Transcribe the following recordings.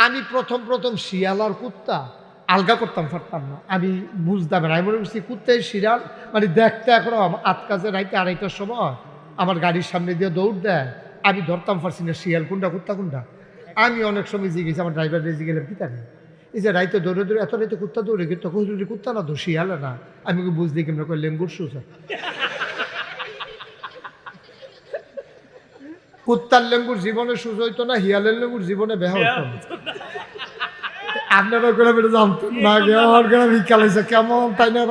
আমি প্রথম শিয়াল আর কুত্তা আলগা করতাম পারতাম না, আমি বুঝতাম না। আমি মনে করছি কুত্তায় শিয়াল মানে দেখতে একরকম, আট কাজে রাইতে আড়াইটার সময় আমার গাড়ির সামনে দিয়ে দৌড় দেয়, আমি ধরতাম পারছি না শিয়াল কোনটা কুত্তা কোনটা। আমি অনেক সময় জিজ্ঞেস আমার ড্রাইভার রেজে গেলাম কি জানি এই যে রাইতে দৌড়ে দৌড়ে এত রাইতে কুত্তা দৌড়ে কিন্তু কুত্তা না তো শিয়াল না, আমি বুঝলি কেমন করে লেঙ্গুর সুসা কুত্তার লেঙ্গুর জীবনে সুজ হইতো না, হিয়ালের লেঙ্গুর জীবনে বেহা হইতো না। আপনারা করে বেড়ে জানতেন না, আমার করে বিকাল হয়েছে কেমন তাই না।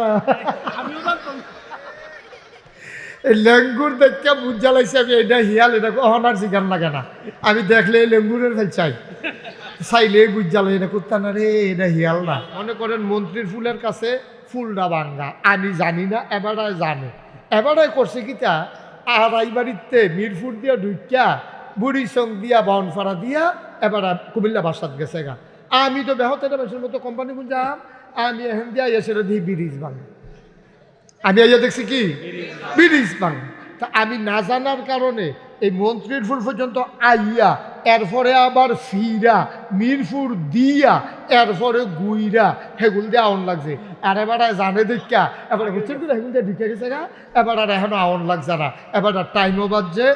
এই লেঙ্গুর দেখতে বুঝ জ্বালাইছে আমি এটা হিয়াল, এটা অহনার জিগান লাগে না, আমি দেখলে এই লেঙ্গুরের ফেল চাইলে বুঝ জ্বালাই এটা কুত্তা না রে, এটা হিয়াল না। মনে করেন মন্ত্রীর ফুলের কাছে ফুলটা ভাঙ্গা, আমি জানি না, এবারায় জানে। এবারায় করছে কিতা আর এই বাড়িতে মিরপুর দিয়া ঢুকিয়া বুড়ি সং দিয়া বাউনফাড়া দিয়া এবার কুমিল্লা বাসাত গেছে গা। আমি তো বেহতের বেশের মতো কোম্পানি বুঝাম, আমি এখান দিয়া এসে দিই ব্রিজ ভাঙা, আমি আইয়া দেখছি কি ব্রিজ ভাঙা। তা আমি না জানার কারণে এই মন্ত্রীর ফুল পর্যন্ত আইয়া এরপরে আবার ফিরা মিরপুর দিয়া এরপরে গুইরা হেগুল দিয়ে আউন লাগছে। আর এবার জানে দেখা এবার বুঝছেন কি হেগুল দিয়ে ঢুকে গেছে গা, এবার আর এখনো আউন লাগছে না, এবার আর টাইমও বাজছে,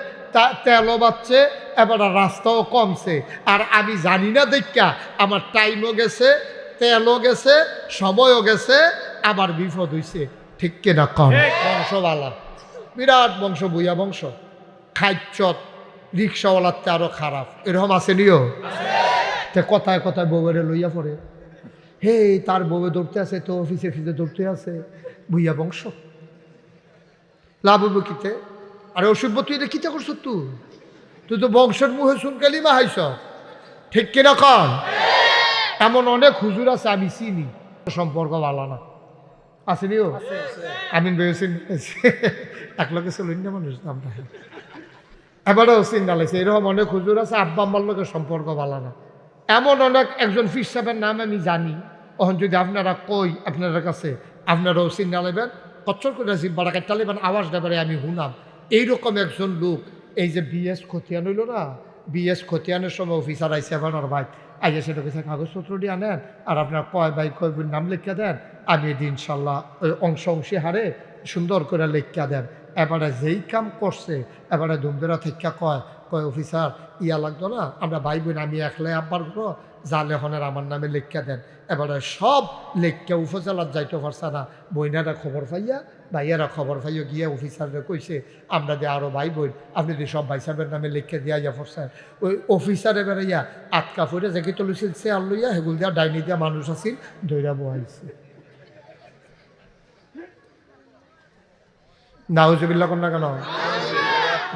তেলও বাজছে, এবার আর রাস্তাও কমছে। আর আমি জানি না দেখা আমার টাইমও গেছে, তেলও গেছে, সময়ও গেছে, আবার বিপদ হইছে। ঠিক কিনা কম বংশবালা বিরাট বংশ, বুইয়া বংশ, খাইচত রিক্সাওয়ালার চেয়ে আরো খারাপ, এরকম আছে নিও। কথায় কথায় বউয়েরে লইয়া পড়ে, হে তার বউয়ে দৌড়তে আছে তো অফিসে ফিসে দৌড়তে আছে, বুইয়া বংশ। লাভ হইব কিতে? আরে অসভ্য, তুই এটা কিতা করছ? তুই তো বংশের মুখে শুনকালি মা হাইছ। ঠিক কিনা কন? এমন অনেক হুজুর আছে আমি চিনি, সম্পর্ক ভালো না, আসেনিও। আমিন বেশিন এক লোকে চলুন না মানুষ আমরা এবারেও চিন্তা লাগছে, এরকম অনেক হুজুর আছে আব্বা আম্মার লোকের সম্পর্ক ভালো না। এমন অনেক একজন ফির সাহেবের নাম আমি জানি, তখন যদি আপনারা কই আপনার কাছে আপনারাও চিন্তা নেবেন, কচ্ছর করে জিব্বাটা কাটতে নেবেন, আওয়াজ দেবারে আমি শুনাম। এইরকম একজন লোক, এই যে বিএস খতিয়ান হইল না, বিএস খতিয়ানের সময় অফিসার আইসে আপনার ভাই আইয়া সেটা কিছু কাগজপত্র দিয়ে আনেন, আর আপনার কয় ভাই কয় বোন নাম লিখা দেন, আমি এটি ইনশাল্লাহ ওই অংশী হারে সুন্দর করে লিখা দেন। এবারে যেই কাম করছে এবারে ধুমধুরা থেকে কয় অফিসার ইয়া লাগতো না, আমরা ভাই বোন আমি একলাই আব্বার ঘর জালে হনের আমার নামে লিখা দেন। এবারে সব লেখা উপজেলার যাইতে পারছে না, বইনারা খবর পাইয়া ভাইয়ারা খবর পাইয়া গিয়ে অফিসাররা কইছে আমরা যে আরও ভাই বোন আপনি যে সব ভাই সাহেবের নামে লিখে দিয়া ইয়া পড়ছেন। ওই অফিসারে বেড়াইয়া আটকা ফুটে যে তুলছিল সে আর লইয়া হেগুল দিয়া ডাইনি দিয়া মানুষ আছিল দৈরা বহাইছে। নাউজুবিল্লাহ কোন না কেন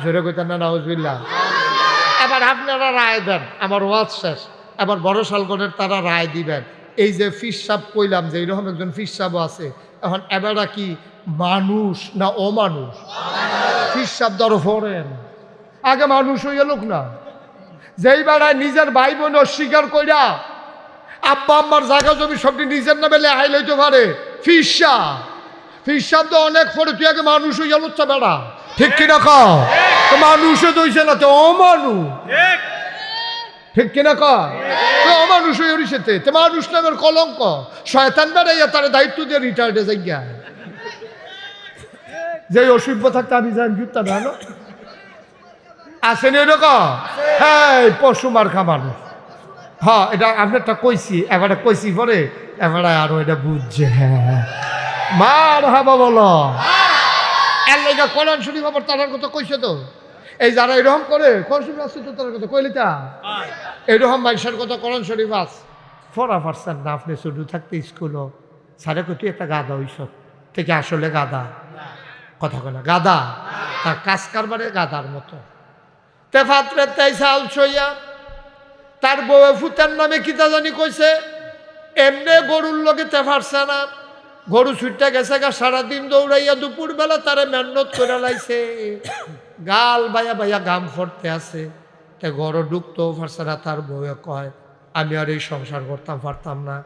জোরে কইতেন না নাউজুবিল্লাহ। এবার আপনারা রায় দেন, আমার ওয়াজ শেষ, এবার বড় শালগণের তারা রায় দিবেন। এই যে ফিস সাহেব কইলাম যে এইরকম একজন ফিস সাহেব আছে, এখন এবারা কি মানুষ না অমানুষ? ফিস সাহেব ধরো ফোরেন আগে মানুষ হইয়া লোক না, যেই বেড়ায় নিজের ভাই বোন অস্বীকার কইরা আব্বা আম্মার জায়গা জমি সবটি নিজের নামে লেহাই লইতে পারে, ফিস সাহেব তো অনেক পরে তুই আগে মানুষ হইয়া লুচ্ছা বেড়া। ঠিক কিনা খাও? মানুষও দইছে না তো অমানুষ। ঠিক কিনা কয়? অমানুষ হয়ে উড়িছেতে তে মানুষ নামের কলঙ্ক, শয়তান বেড়াইয়া তার দায়িত্ব দিয়ে রিটায়ার্ডে যাই গিয়া যে অসভ্য থাকতে আমি জানি জুতা না আসেনি এরকম। হ্যাঁ পশু মার্খা মানুষ। হ্যাঁ এটা আপনারটা কইছি, এবারে কইছি পরে এবারে আরো এটা বুঝছে। হ্যাঁ মার হাবা বলো এর লেগা কোরআন শরীফ আবার তার কথা কইছে তো, এই যারা এরকম করে কোরআন শরীফ আসছে তো তার কথা কইলিতা এরকম মানুষের কথা কোরআন শরীফ আস ফরা পারছেন না আপনি শুধু থাকতে স্কুলও সারে তুই একটা গাদা হইস থেকে আসলে গাদা কথা কয় না, গাদা তার কাজ কারবারে গাদার মতো। তেফাত্রে তাই চাল ছইয়া তার বউ ফুতার নামে কিতা জানি কইছে, এমনি গরুর লগে তেফারছে না, গরু ছুটটা গেছে গা সারাদিন দৌড়াইয়া দুপুরবেলা তারে মেহনত করে লাইছে, গাল বাইয়া বাইয়া গাম ফরতে আছে, তে ঘরও ঢুকতেও পারছে না। তার বউয়ে কয় আমি আর এই সংসার করতাম পারতাম না,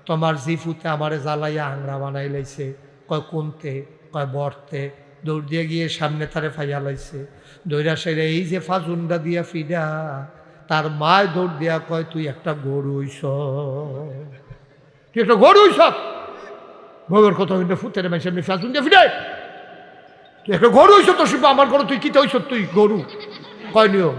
তোমার জি ফুতে আমারে জ্বালাইয়া আংরা বানাই লাইছে। কয় কোনতে? কয় বরতে। দৌড় দিয়ে গিয়ে সামনে তারে ফাইয়া লাইছে, দৌড়া সেরে এই যে ফাজুন্ডা দিয়া ফিডা তার মায় দৌড় দিয়া কয় তুই একটা গরু হইছ, তুই একটা গরু হইছ। বউয়ের কথা হইলে ফুটের মাইছে এমনি ফ্যাশন দিয়ে ফিরে, তুই একটা গরু হইছ তো শিব আমার গরু, তুই কিতে হইছ তুই গরু। কয় নিয়ম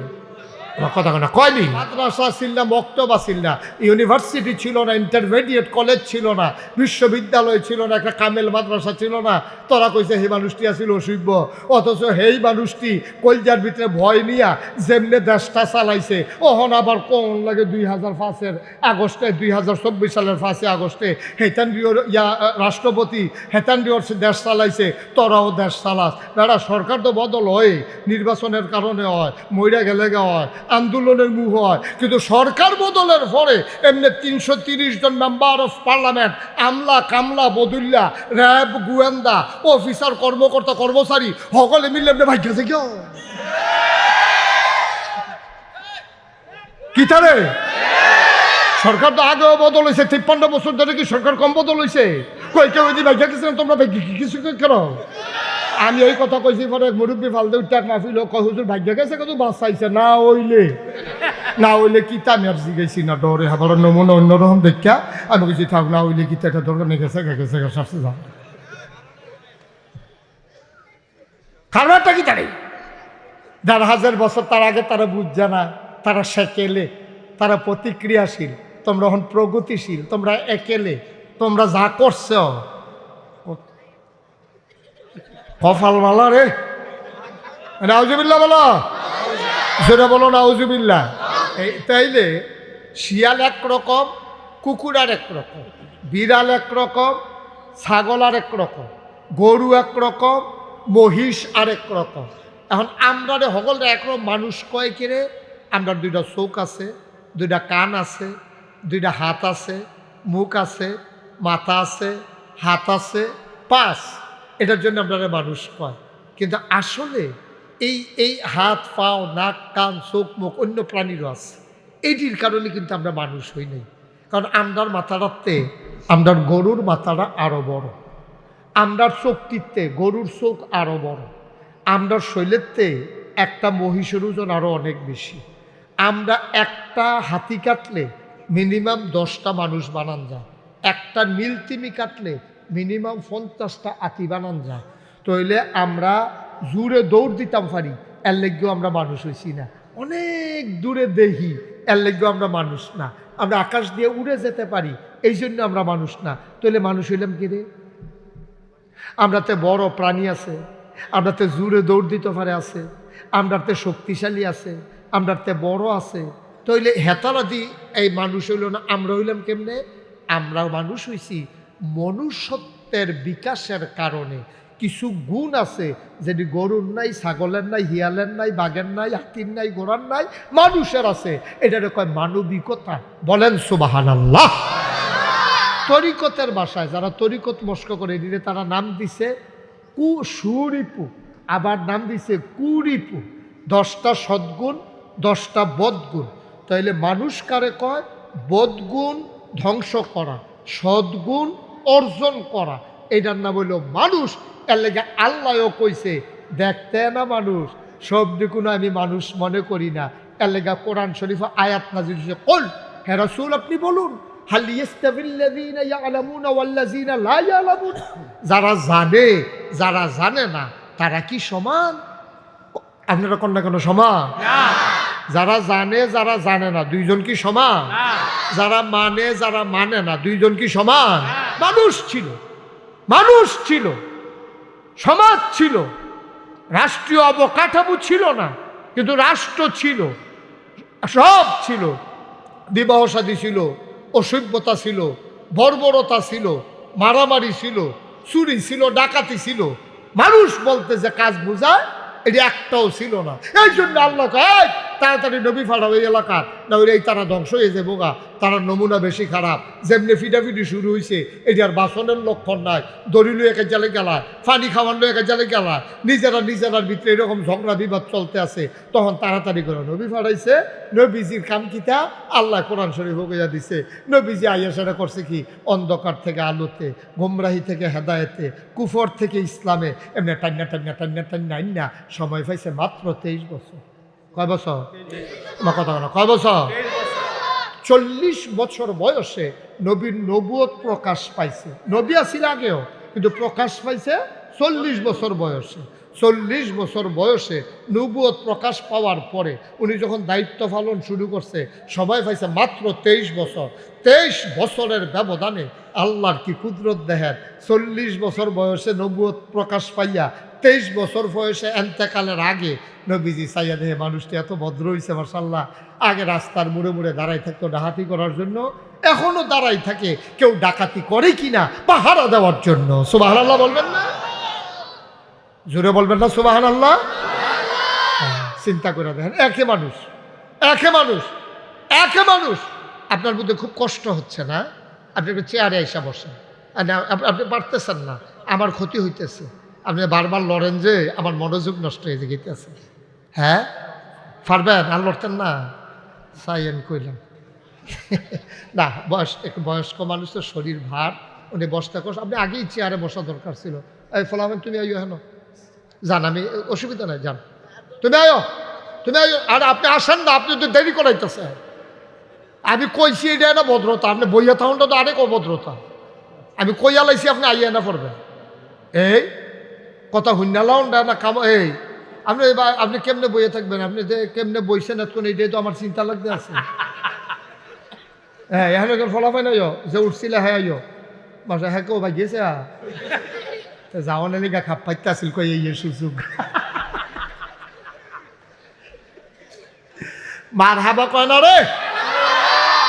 কথা না কয়নি। মাদ্রাসা ছিল না, মক্তবা ছিল না, ইউনিভার্সিটি ছিল না, ইন্টারমিডিয়েট কলেজ ছিল না, বিশ্ববিদ্যালয় ছিল না, একটা কামেল মাদ্রাসা ছিল না। তোরা কইছে সেই মানুষটি আসিল অসভ্য, অথচ সেই মানুষটি কলজার ভিতরে ভয় নিয়া যেমনে দেশটা চালাইছে। ওহন আবার কোন লাগে 2005 আগস্টে 2024 সালের 5 আগস্টে হেতান্ড্রিওর রাষ্ট্রপতি হেতান্ড্রিওর দেশ চালাইছে, তোরাও দেশ চালাস। বেড়া সরকার তো বদল হয়, নির্বাচনের কারণে হয়, মইরা গেলে হয়, আন্দোলনের মুখ হয়, কিন্তু সরকার বদলের পরে এমনি 330 জন মেম্বার অফ পার্লামেন্ট, আমলা কামলা বদুল্লা র্যাব গোয়েন্দা অফিসার কর্মকর্তা কর্মচারী সকলে মিলে এমনি ভাগ্য আছে কেউ কি তারে। সরকার তো আগেও বদল হয়েছে, 53 বছর ধরে কি সরকার কম বদল হয়েছে? কই কেউ যদি ভাগ্য গেছিলেন তোমরা কিছু কেন? আমি এই কথা কইছি পরে মুরব্বী ফালতে উঠাক মাফিল হুজুর ভাগ্য গেছে কত বাঁচাইছে না হইলে কি তা আমি আর জিগাইছি না, ডরে হাবার নমুনা অন্যরকম দেখা আমি কিছু থাক না হইলে কি এটা দরকার নেই, গেছে শাস্তি যাও। কারণটা কি তারে? যারা 1000 বছর তার আগে তারা বুঝছে না, তারা সেকেলে, তারা প্রতিক্রিয়াশীল, তোমরা এখন প্রগতিশীল, তোমরা একেলে, তোমরা যা করছ কপাল মালা রে। নাউজুবিল্লাহ বলো, সেটা বলো নাউজুবিল্লাহ। তাইলে শিয়াল একরকম, কুকুর আর একরকম, বিড়াল একরকম, ছাগল আর একরকম, গরু একরকম, মহিষ আর একরকম। এখন আমরা রে সকলরা একরকম মানুষ কয় কিরে, আমরা 2টা চোখ আছে, 2টা কান আছে, 2টা হাত আছে, মুখ আছে, মাথা আছে, হাত আছে, 5। এটার জন্য আপনারা মানুষ কয়, কিন্তু আসলে এই হাত পাও নাক কান চোখ মুখ অন্য প্রাণীরও আছে। এইটির কারণে কিন্তু আমরা মানুষ হই নাই। কারণ আমরার মাথাটাতে আমরার গরুর মাথাটা আরও বড়, আমরার চোখটিতে গরুর চোখ আরও বড়, আমরার শৈলেরতে একটা মহিষের ওজন আরও অনেক বেশি। আমরা একটা হাতি কাটলে মিনিমাম 10টা মানুষ বানান যায়, একটা নীলতিমি কাটলে মিনিমাম 50টা আতি বানান যায়। তাইলে আমরা জোরে দৌড় দিতাম পারি, এর লেগেও আমরা মানুষ হইছি না। অনেক দূরে দেখি, এর লেগেও আমরা মানুষ না। আমরা আকাশ দিয়ে উড়ে যেতে পারি, এই জন্য আমরা মানুষ না। তাইলে মানুষ হইলাম কি রে? আমরাতে বড় প্রাণী আছে, আমরাতে জোরে দৌড় দিতে পারে আছে, আমরাতে শক্তিশালী আছে, আমরাতে বড় আছে। তাইলে হেতারা দি এই মানুষ হইল না, আমরা হইলাম কেমনে? আমরা মানুষ হইছি মনুষ্যত্বের বিকাশের কারণে। কিছু গুণ আছে যেটি গরুর নাই, ছাগলের নাই, হিয়ালের নাই, বাঘের নাই, হাতির নাই, ঘোড়ার নাই, মানুষের আছে। এটার কয় মানবিকতা। বলেন সুবহানাল্লাহ। তরিকতের ভাষায় যারা তরিকত মস্ক করে দিলে তারা নাম দিছে সুরিপু, আবার নাম দিছে কুরিপু। 10টা সদ্গুণ, 10টা বদগুণ। তাইলে মানুষ কারে কয়? বদগুণ ধ্বংস করা, সদ্গুণ অর্জন করা, এটার নাম হইল মানুষ। এর লেগে আল্লাহও কইছে দেখতে না মানুষ, সব দিকুন আমি মানুষ মনে করি না। এর লেগে কোরআন শরীফ আয়াত নাযিল হয়েছে, কুল হে রাসূল আপনি বলুন, হাল ইয়াস্তাবিল্লাযীনা ইয়ালামুনা ওয়াল্লাযীনা লা ইয়ালামুন, যারা জানে যারা জানে না তারা কি সমান? আপনারা কোন না কোন সমান? যারা জানে যারা জানে না দুইজন কি সমান? যারা মানে যারা মানে না দুইজন কি সমান? মানুষ ছিল, মানুষ ছিল, সমাজ ছিল, রাষ্ট্রীয় অবকাঠামো ছিল না, কিন্তু রাষ্ট্র ছিল, সব ছিল। বিবাহ শাদী ছিল, অসভ্যতা ছিল, বর্বরতা ছিল, মারামারি ছিল, চুরি ছিল, ডাকাতি ছিল। মানুষ বলতে যে কাজ বোঝায় এটা একটাও ছিল না। এই জন্য আল্লাহ কয় তাড়াতাড়ি নবী ফাড়াও এই এলাকার, না ওই তারা ধ্বংস হয়ে যাবো গা, তারা নমুনা বেশি খারাপ। যেমনি ফিটাফিটি শুরু হয়েছে এটার বাসনের লক্ষণ নাই, দড়ি লুয়ে একে জালে গেলায়, পানি খাওয়ার লুয়ে একে জালে গেলায়, নিজেরার ভিতরে এরকম ঝগড়া বিবাদ চলতে আছে। তখন তাড়াতাড়ি করে নবী ফাড়াইছে। নবীজির কাম কিতা? আল্লাহ কোরআন শরীফ হইয়া দিছে। নবীজি আইয়া সেটা করছে কি? অন্ধকার থেকে আলোতে, গোমরাহি থেকে হেদায়েতে, কুফর থেকে ইসলামে, এমনি টান্না টান্না টান্না টান্না আইনা সময় পাইছে মাত্র 23 বছর। কয় বছর? আমার কথা বলো, কয় বছর? 40 বছর বয়সে নবীর নবুয়ত প্রকাশ পাইছে। নবী আছিল আগেও, কিন্তু প্রকাশ পাইছে 40 বছর বয়সে। 40 বছর বয়সে নবুয়ত প্রকাশ পাওয়ার পরে উনি যখন দায়িত্ব পালন শুরু করছে, সবাই পাইছে মাত্র 23 বছর। 23 বছরের ব্যবধানে আল্লাহর কি কুদরত দেখেন। 40 বছর বয়সে নবুয়ত প্রকাশ পাইয়া 23 বছর বয়সে এন্তেকালের আগে নবীজি চাইয়া দেখে মানুষটি এত ভদ্র হয়েছে মাশাআল্লাহ। আগে রাস্তার মুড়ে মুড়ে দাঁড়াই থাকতো ডাকাতি করার জন্য, এখনো দাঁড়াই থাকে কেউ ডাকাতি করে কিনা পাহারা দেওয়ার জন্য। সুবহানাল্লাহ বলবেন না? জোরে বলবেন না সুবহানাল্লাহ? চিন্তা করে দেখেন, একে মানুষ, একে মানুষ, একে মানুষ। আপনার মধ্যে খুব কষ্ট হচ্ছে না? আপনি একটু চেয়ারে এসে বসেন। আপনি পারতেছেন না, আমার ক্ষতি হইতেছে। আপনি বারবার লড়েন যে আমার মনোযোগ নষ্ট হয়ে যেতেছে। হ্যাঁ পারবেন? আর লড়তেন না? সাইয়েন কইলাম না, একটু বয়স্ক মানুষ তো, শরীর ভার, উনি বসতে কষ্ট। আপনি আগেই চেয়ারে বসা দরকার ছিল। এই ফলামেন তুমি আইও হেন, যান, আমি অসুবিধা নাই, যান তুমি আয়ো, তুমি আয়ো। আর আপনি আসেন না, আপনি তো দেরি করাইতেছে। আমি কইছি এটা না ভদ্রতা, আপনি বইয়া থাকুনটা তো আরেক অভদ্রতা। আমি কইয়া লাইছি, আপনি আইয়া না পড়বেন। এই কথা হুন্নালাও না কাম। এই আপনি কেমনে বইয়ে থাকবেন? আপনি যে কেমনে বইছেন এতক্ষণ, এইটাই তো আমার চিন্তা লাগতে আছে। হ্যাঁ এখন ফলাফাই নাই যে উঠছিলে, হ্যাঁ আইও মাসে, হ্যাঁ কেউ ভাই গেছে যাওয়ার লিগা খাপ পাইতে আসিল কই এই সুযোগ। মার হাবা কয় না রে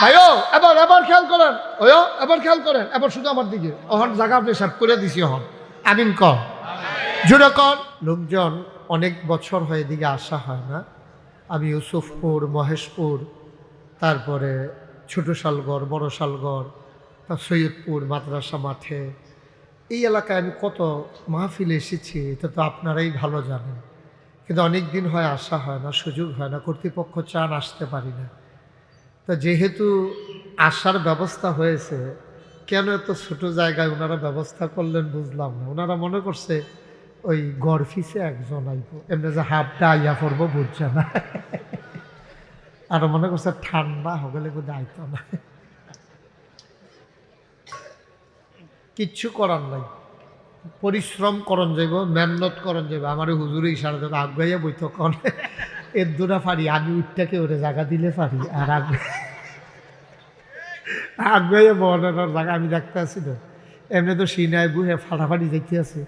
ভাইও। এবার খেয়াল করেন, ওয়ো এবার খেয়াল করেন, এবার শুধু আমার দিকে। ওখান জায়গা আপনি সাফ করে দিছি। ওখান আমিন কর, জোরে কর। লোকজন অনেক বছর হয়ে দিকে আসা হয় না। আমি ইউসুফপুর, মহেশপুর, তারপরে ছোট শালগড়, বড় শালগড়, তার সৈয়দপুর মাদ্রাসা মাঠে, এই এলাকায় আমি কত মাহফিলে এসেছি, এটা তো আপনারাই ভালো জানেন। কিন্তু অনেক দিন হয় আসা হয় না, সুযোগ হয় না, কর্তৃপক্ষ চান আসতে পারি না। তো যেহেতু আসার ব্যবস্থা হয়েছে, কেন এত ছোট জায়গায় ওনারা ব্যবস্থা করলেন বুঝলাম না। ওনারা মনে করছে ওই গড় ফিসে একজন আইব, এমনি যে হাফটা আইয়া পড়বো বুঝছে না। আর মনে করছে ঠান্ডা হগলে বোধহয় আইতো না। কিচ্ছু করার নাই, পরিশ্রম করন যাইব, মেহনত করন যাইব। আমার হুজুরে ইশারা দেবে আগাইয়া বইতো কন এর দুরা পারি, আমি উঠটাকে ওরে জায়গা দিলে পারি। আর আগাইয়া বনানোর জায়গা আমি দেখতে আছি তো। এমনি তো সিনায় বুহে ফাটাফাটি যাইতে আছে,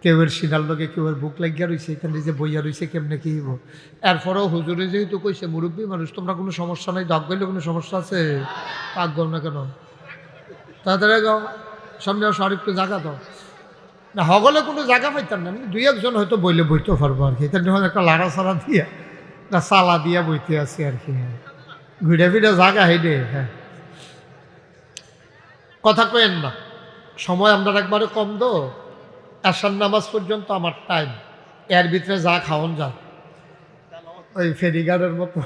কেউ এর সিনার লোকে কেউ এর বুক লাগিয়া রয়েছে, এখানে যে বইয়া রয়েছে কেমনে কি হইব। এরপরেও হুজুরে যেহেতু কইছে মুরব্বী মানুষ, তোমরা কোনো সমস্যা নাই, দাগ গাইলে কোনো সমস্যা আছে? কাক গাও না কেন, তাড়াতাড়ি গাও, সামনে শরীফ তো জায়গা দাও না। হগলে কোনো জায়গা পাইতাম না, দুই একজন হয়তো বইলে বইতে পারবো আর কি। তার যখন একটা লাড়া সারা দিয়া না চালা দিয়া বইতে আছি আর কি। ঘুরে ফিরে জায়গা হেঁটে। হ্যাঁ কথা কেন না, সময় আমরা একবারে কম দো। আসার নামাজ পর্যন্ত আমার টাইম, এর ভিতরে যা খাওয়ান যায় ওই ফেরিঘাটের মতো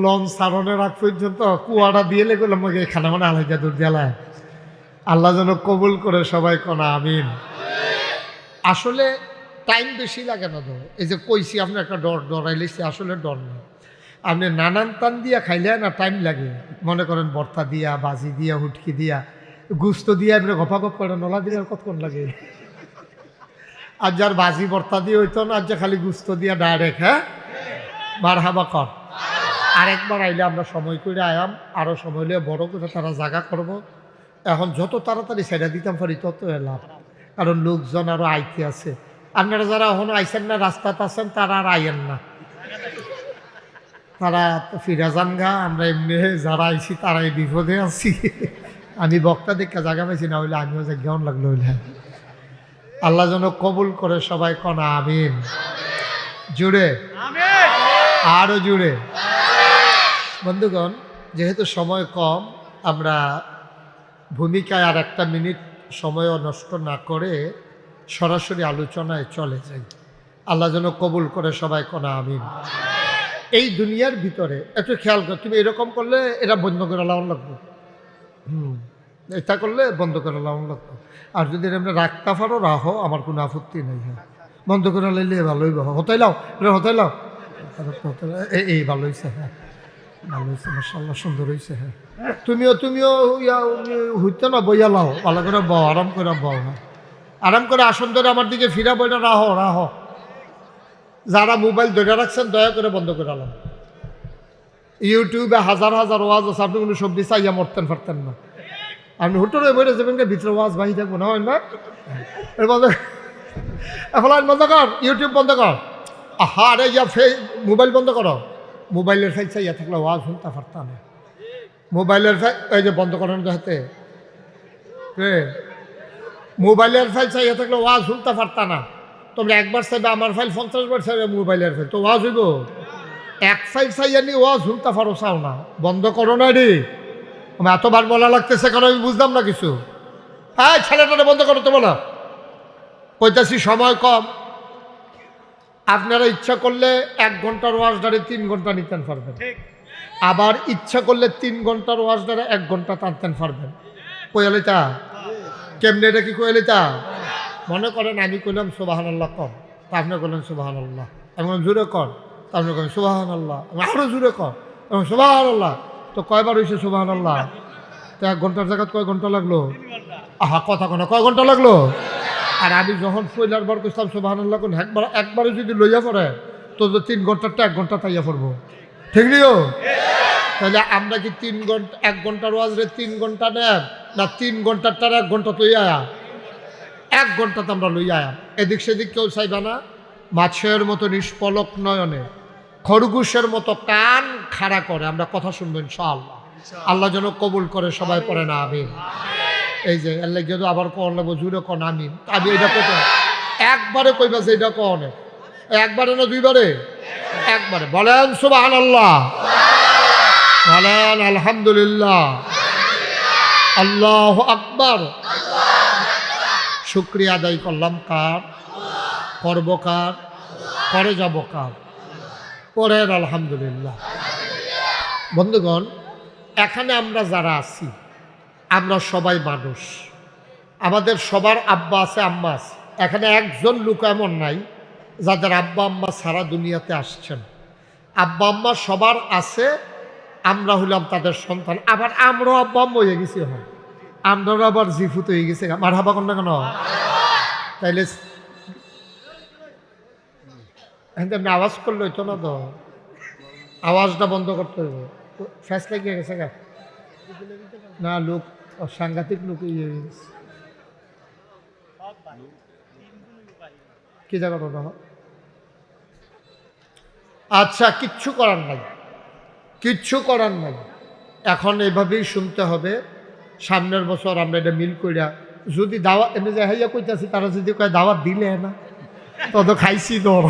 লঞ্চ সারণের আগ পর্যন্ত কুয়াটা দিয়ে লেগেলাম এখানে মানে আলাদা দূর দিয়ালায়। আল্লাহ যেন কবুল করে সবাই কোনা আমিন। আসলে টাইম বেশি লাগে না তো, এই যে কইছি আপনি একটা ডরাইলেছি, আসলে ডর না। আপনি নানান টান দিয়া খাইলে না টাইম লাগে। মনে করেন ভর্তা দিয়া, বাজি দিয়া, হুটকি দিয়া, গুস্ত দিয়া আপনি গপাগপ করে নলা দিলে কতক্ষণ লাগে। আর যার বাজি ভর্তা দিয়ে হইতো না, আর যে খালি গুস্ত দিয়া ডাইরেক্ট। হ্যাঁ মারহাবা কর। আরেকবার আইলে আমরা সময় করে আয়াম, আরও সময় হলে বড় করে তারা জায়গা করবো। এখন যত তাড়াতাড়ি সেটা দিতাম পারি তত লাভ, কারণ লোকজন আরও আইতে আছে। আপনারা যারা এখনো আইসেন না, রাস্তাতে আছেন, তারা আর আইয়েন না, তারা ফিরা যান গা। আমরা এমনি যারা আইছি তারাই বিপদে আছি। আমি বক্তা দেখা জায়গা পাইছি না, হইলে আমিও যে জ্ঞান লাগলো হইলে। আল্লাহ যেন কবুল করে সবাই কনা আমিন। জুড়ে আরো জুড়ে। বন্ধুগণ, যেহেতু সময় কম, আমরা ভূমিকায় আর একটা মিনিট সময়ও নষ্ট না করে সরাসরি আলোচনায় চলে যাই। আল্লাহ যেন কবুল করে সবাই কোনা আমিন। এই দুনিয়ার ভিতরে একটু খেয়াল কর, তুমি এরকম করলে এটা বন্ধ করে লাউন লাগবে, এটা করলে বন্ধ করে লাউন লাগবে। আর যদি এমনি রাখতে পারো রাখো, আমার কোনো আপত্তি নেই। হ্যাঁ বন্ধ করে লাইলে ভালোই হতাই লাও, এটা হতাই লাও। এই ভালো হয়েছে, হ্যাঁ ভালো হয়েছে, মাশাআল্লাহ সুন্দর হয়েছে। হ্যাঁ তুমিও হইতে না বইয়া লাও, ভালো করে বও, আরাম করে বও। হ্যাঁ আরাম করে আসন ধরে আমার দিকে ফিরা বইটা রাহো। যারা মোবাইল ধরে রাখছেন দয়া করে বন্ধ করে আলাম। ইউটিউবে হাজার হাজার ওয়াজ আছে, আপনি কোনো সবজি চাইয়া মরতেন পারতেন না। আপনি হুটরে বইরে যাবেন ভিতরে ওয়াজ বাহি থাকবো না, হয় না? এর বন্ধ এখন বন্ধ কর, ইউটিউব বন্ধ কর। আরে মোবাইল বন্ধ করো। মোবাইলের ফাইল চাইয়া থাকলে ওয়াজ শুনতে পারতাম না। মোবাইলের ফাইল এই যে বন্ধ করেন হাতে, মোবাইলের ফাইল চাইয়া থাকলে ওয়াজ শুনতে পারতা না। তোমরা একবার চাইবে আমার ফাইল, 50 বার চাইবে মোবাইলের ফাইল, তো ওয়াজ হইব? এক ফাইল চাইয়া নিয়ে ওয়াজ শুনতে পারো চাও না, বন্ধ করো না রে। আমি এতবার বলা লাগতেছে কারণ আমি বুঝলাম না কিছু। হ্যাঁ ছেলেটা বন্ধ করো তো বলো, কইতাছি সময় কম। আপনারা ইচ্ছা করলে 1 ঘন্টার ওয়াজ ধরে 3 ঘন্টা নিতেন পারবেন, আবার ইচ্ছা করলে 3 ঘন্টার ওয়াজ ধরে 1 ঘন্টা টানতেন পারবেন। কইলিতা কেমনে এটা কি কইলিতা? মনে করেন আমি কইলাম সুবহানাল্লাহ কম, তা আপনি কইলেন সুবহানাল্লাহ। আমি জোরে কর, তা আপনি কইলেন সুবহানাল্লাহ। আরো জোরে কর, সুবহানাল্লাহ। তো কয়বার হয়েছে সুবহানাল্লাহ? তো 1 ঘন্টার জায়গায় কয় ঘন্টা লাগলো? আহা কথা কোনা, কয় ঘন্টা লাগলো? আর আমি যখন ফইলার বার করতাম সুবহানাল্লাহ কোন একবারে যদি লইয়া পড়ে তো 3 ঘন্টারটা 1 ঘন্টা তাইয়া পড়বো, ঠিক নিও? তাহলে আমরা কি 3 ঘন্টা 1 ঘন্টার ওয়াজরে 3 ঘন্টা নেব না 3 ঘন্টারটার 1 ঘন্টা লইয়া? 1 ঘন্টা তো আমরা লইয়া। এদিক সেদিক কেউ চাইবা না। মাছের মতো নিষ্পলক নয়নে, খরগোশের মতো কান খাড়া করে আমরা কথা শুনবো ইনশাআল্লাহ। আল্লাহ যেন কবুল করে, সবাই পড়ে না আমিন। এই যে আল্লাহ যেন আবার কন লাগবো, জুড়ে কন আমিন। আমি এটা কত একবারে কইবা যে এটা কন, একবারে না 2 বারে? একবারে বলেন সুবহানাল্লাহ, বলেন আলহামদুলিল্লাহ, আল্লাহু আকবার। শুকরিয়া আদায় করলাম কার? করব কার? করে যাব কার? পড়েন আলহামদুলিল্লাহ। বন্ধুগণ, এখানে আমরা যারা আছি আমরা সবাই মানুষ, আমাদের সবার আব্বা আছে আম্মা আছে। এখানে একজন লোক এমন নাই যাদের আব্বা আম্মা সারা দুনিয়াতে আসছেন। আব্বা আম্মা সবার আছে, আমরা হইলাম তাদের সন্তান। আবার আমরাও আব্বা আম্মা হয়ে গেছি, হয় আমরাও আবার জিফুত হয়ে গেছে। মারহাবা কোন না কেন? তাইলে এমনি আওয়াজ করলে হইতো না তো, আওয়াজটা বন্ধ করতে হবে। ফ্যাসলা গিয়ে গেছে গা না, লোক সাংঘাতিক লোক ইয়ে গেছে। কি জায়গা না? আচ্ছা কিচ্ছু করার নাই, কিচ্ছু করার নাই। এখন এইভাবেই শুনতে হবে। সামনের বছর আমরা এটা মিল করিয়া যদি দাওয়াত এমনি যে হাইয়া কইতাছি, তারা যদি কয় দাওয়াত দিলে না তত খাইছি তোর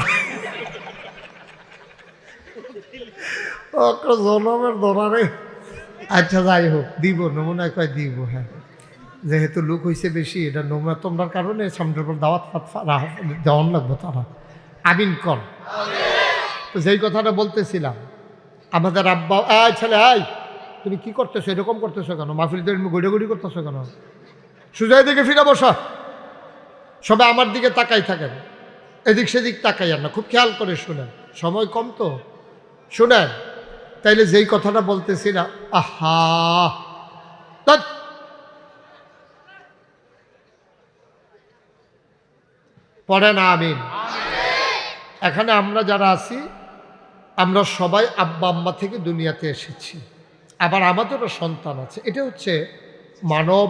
জনমের দরারে। আচ্ছা যাই হোক, দিব নমুনায় কয় দিব। হ্যাঁ যেহেতু লোক হয়েছে বেশি, এটা নমুনা তোমরার কারণে সামনের পর দাওয়াত দেওয়ান লাগবো তারা। আমিন কর। তো যেই কথাটা বলতেছিলাম, আমাদের আব্বা ছেলে আয় তুমি কি করতেছো, এরকম করতেছো কেন? মাহফিল তো গড়ি করতেছো কেন? সুজয় দিকে ফিরে বসা, সবাই আমার দিকে তাকাই থাকেন, এদিক সেদিক তাকাই আর না। খুব খেয়াল করে শুনেন, সময় কম তো শুনেন। তাইলে যেই কথাটা বলতেছি না, আহা পড়ে না আমিন। এখানে আমরা যারা আছি আমরা সবাই আব্বা আম্মা থেকে দুনিয়াতে এসেছি, আবার আমাদেরও সন্তান আছে। এটা হচ্ছে মানব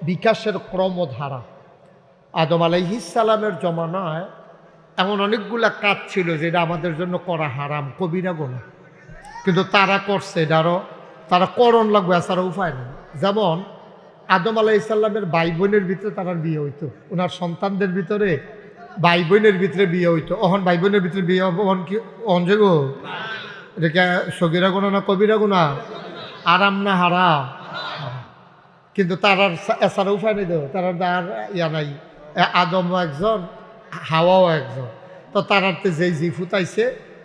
বিকাশের ক্রমধারা। আদম আলাইহিস সালামের জমানায় এমন অনেকগুলা কাজ ছিল যেটা আমাদের জন্য করা হারাম, কবিরা গুনাহ, কিন্তু তারা করছে। এটারও তারা করণ লাগবে, এছাড়া উপায় নেই। যেমন আদম আলাইহিস সালামের ভাই বোনের ভিতরে তার বিয়ে হইতো, ওনার সন্তানদের ভিতরে ভাই বোনের ভিতরে বিয়ে হইতো। অহন ভাই বোনের ভিতরে বিয়ে অহন কি অহন যে গো, এটা কি সগিরা গুনাহ না কবিরা গুনাহ? আরাম না হারাম? কিন্তু তার এছাড়া উপায় নেই তো, তার আর ইয়া নাই। আদমও একজন, হাওয়াও একজন। তো তারাতে যেই জি ফুটাইছে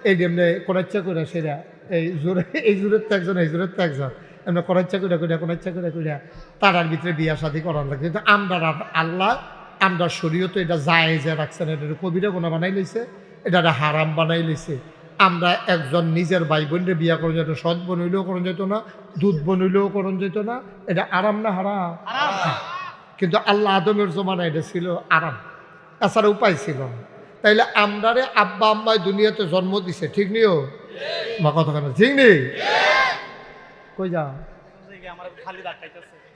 এই এমনি কোনাচ্ছা করে সেরা এই জোরে, এই জোরের তো একজন, এই জোরের তো একজন, এমনি কোনাচ্ছা করে কোনাচ্ছা করে তারার ভিতরে বিয়া শাদী করার লাগে। কিন্তু আমরা আল্লাহ আমরা শরীয়তে এটা জায়েজে রাখছেন, এটা কবিরা গুনাহ বানাই লইছে, এটা হারাম বানাই লইছে। আমরা একজন নিজের ভাই বোনরে বিয়া করা যেত, সৎ বোন হইলেও করা যেত না, দুধ বোন হইলেও করা যেত না। এটা আরাম না হারাম? কিন্তু আল্লাহ আদমের জমানা এটা ছিল আরাম, এছাড়া উপায় ছিল না। তাইলে আমরারে আব্বা আম্মায় দুনিয়াতে জন্ম দিছে, ঠিক নিও মা কথা কেন ঠিক নেই? কই যা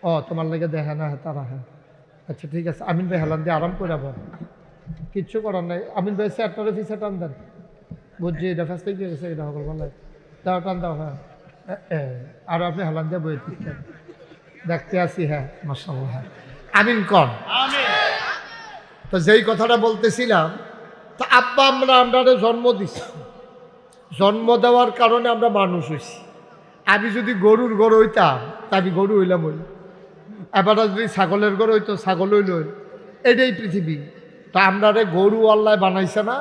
ও তোমার লাগে দেখে না তারা? হ্যাঁ আচ্ছা ঠিক আছে, আমিন ভাই হেলান দিয়ে আরাম করে যাবো, কিচ্ছু করার নাই। আমিন ভাই স্যারটারে ফিসে টান দেন, বুঝছি এটা ফার্স্টে গিয়ে গেছে, এটা সকল ভালো দাও টান দাও। হ্যাঁ আর আপনি হেলান দিয়ে বই দিচ্ছেন, দেখতে আসি। হ্যাঁ মাশাআল্লাহ, হ্যাঁ আমিন কন। তো যেই কথাটা বলতেছিলাম, তা আব্বা আমরা জন্ম দিছি, জন্ম দেওয়ার কারণে আমরা মানুষ হইছি। আমি যদি গরুর গড় হইতাম তা আমি গরু হইলাম হইল, এবার যদি ছাগলের গড় হইতো ছাগল হইল। এটাই পৃথিবী। তা আমরা গরু আল্লাহ বানাইছে না,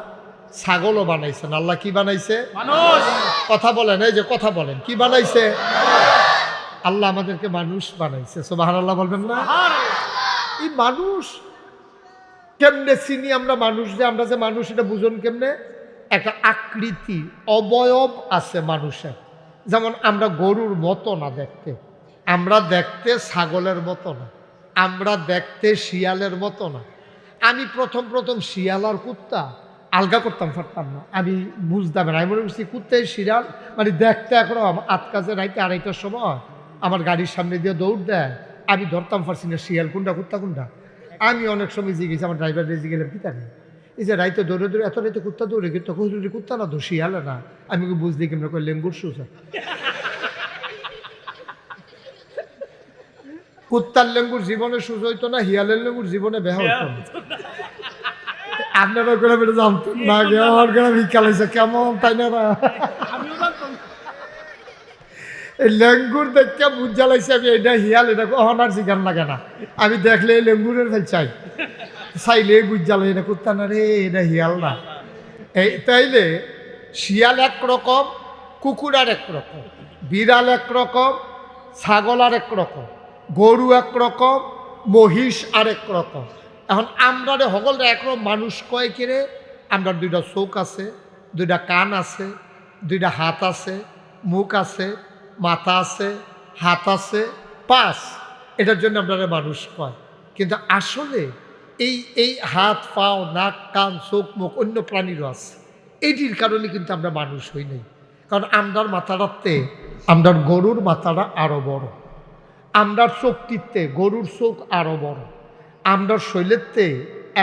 ছাগলও বানাইছে না। আল্লাহ কি বানাইছে? মানুষ। কথা বলেন, এই যে কথা বলেন, কি বানাইছে? আল্লাহ আমাদেরকে মানুষ বানাইছে। সুবহানাল্লাহ বলবেন না? এই মানুষ কেমনে চিনি আমরা মানুষ? যে আমরা যে মানুষ এটা বুঝুন কেমনে? একটা আকৃতি অবয়ব আছে মানুষের। যেমন আমরা গরুর মতো না দেখতে, আমরা দেখতে ছাগলের মতো না, আমরা দেখতে শিয়ালের মতো না। আমি প্রথম শিয়াল আর কুত্তা আলগা করতাম পারতাম না, আমি বুঝতাম না। আমি মনে করছি কুত্তাই শিয়াল, মানে দেখতে এখনো আট কাজে রাইতে 2:30টার সময় আমার গাড়ির সামনে দিয়ে দৌড় দেয়, আমি ধরতাম পারছি না শিয়াল কোনটা কুত্তা কোনটা। আমি অনেক সময় জিজ্ঞেস, আমার ড্রাইভার রেজে গেলাম কি জানি, এই যে রাইতে দৌড়ে দৌড়ে এত রাইতে কুত্তা দৌড়ে, কিন্তু কুত্তা না তো শিয়ালে না। আমি বুঝলি কেমন করে লেঙ্গুর সুসা, কুত্তার লেঙ্গুর জীবনে সুজ হইতো না, হিয়ালের লেঙ্গুর জীবনে বেহা হইতো না। আপনারা করে বেড়ে জানতেন না, আমার করে ভিক্ষা লাগছে কেমন, তাই না? এই লেঙ্গুর দেখে বুঝা লাগছে আমি এটা হিয়াল, এটা অহনার শিকার লাগে না। আমি দেখলে এই লেঙ্গুরের ফেল চাইলে বুঝা লাগে এটা কুত্তা না রে, এটা হিয়াল না। এই তাইলে শিয়াল একরকম, কুকুর আর একরকম, বিড়াল একরকম, ছাগল আর একরকম, গরু একরকম, মহিষ আর একরকম। এখন আমরা সকলরা একরকম মানুষ কয় কিরে? আমরা 2টা চোখ আছে, 2টা কান আছে, 2টা হাত আছে, মুখ আছে, মাথা আছে, হাত আছে, পাশ। এটার জন্য আমরা মানুষ কয়। কিন্তু আসলে এই হাত পাও নাক কান চোখ মুখ অন্য প্রাণীরও আছে। এইটির কারণে কিন্তু আমরা মানুষ হই নাই। কারণ আমরার মাথাটাতে আমরার গরুর মাথাটা আরও বড়, আমরার চোখটিতে গরুর চোখ আরও বড়, আমরার শৈলেরতে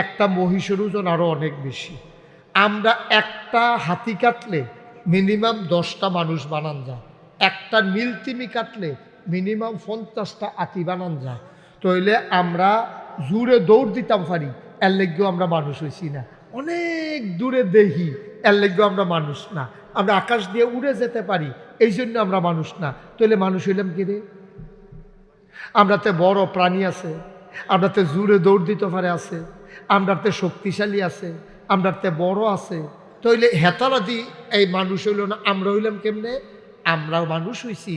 একটা মহিষের ওজন আরও অনেক বেশি। আমরা একটা হাতি কাটলে মিনিমাম 10টা মানুষ বানান যায়, একটা নীলতিমি কাটলে মিনিমাম 50টা আতি বানান যায়। তাইলে আমরা জোরে দৌড় দিতাম পারি, এর লেগেও আমরা মানুষ হইছি না। অনেক দূরে দেখি, এর লেগেও আমরা মানুষ না। আমরা আকাশ দিয়ে উড়ে যেতে পারি, এই জন্য আমরা মানুষ না। তাহলে মানুষ হইলাম কি রে? আমরাতে বড় প্রাণী আছে, আমরাতে জোরে দৌড় দিতে পারে আছে, আমরাতে শক্তিশালী আছে, আমরাতে বড় আছে। তাইলে হেতারাদি এই মানুষ হইল না, আমরা হইলাম কেমনে? আমরাও মানুষ হইছি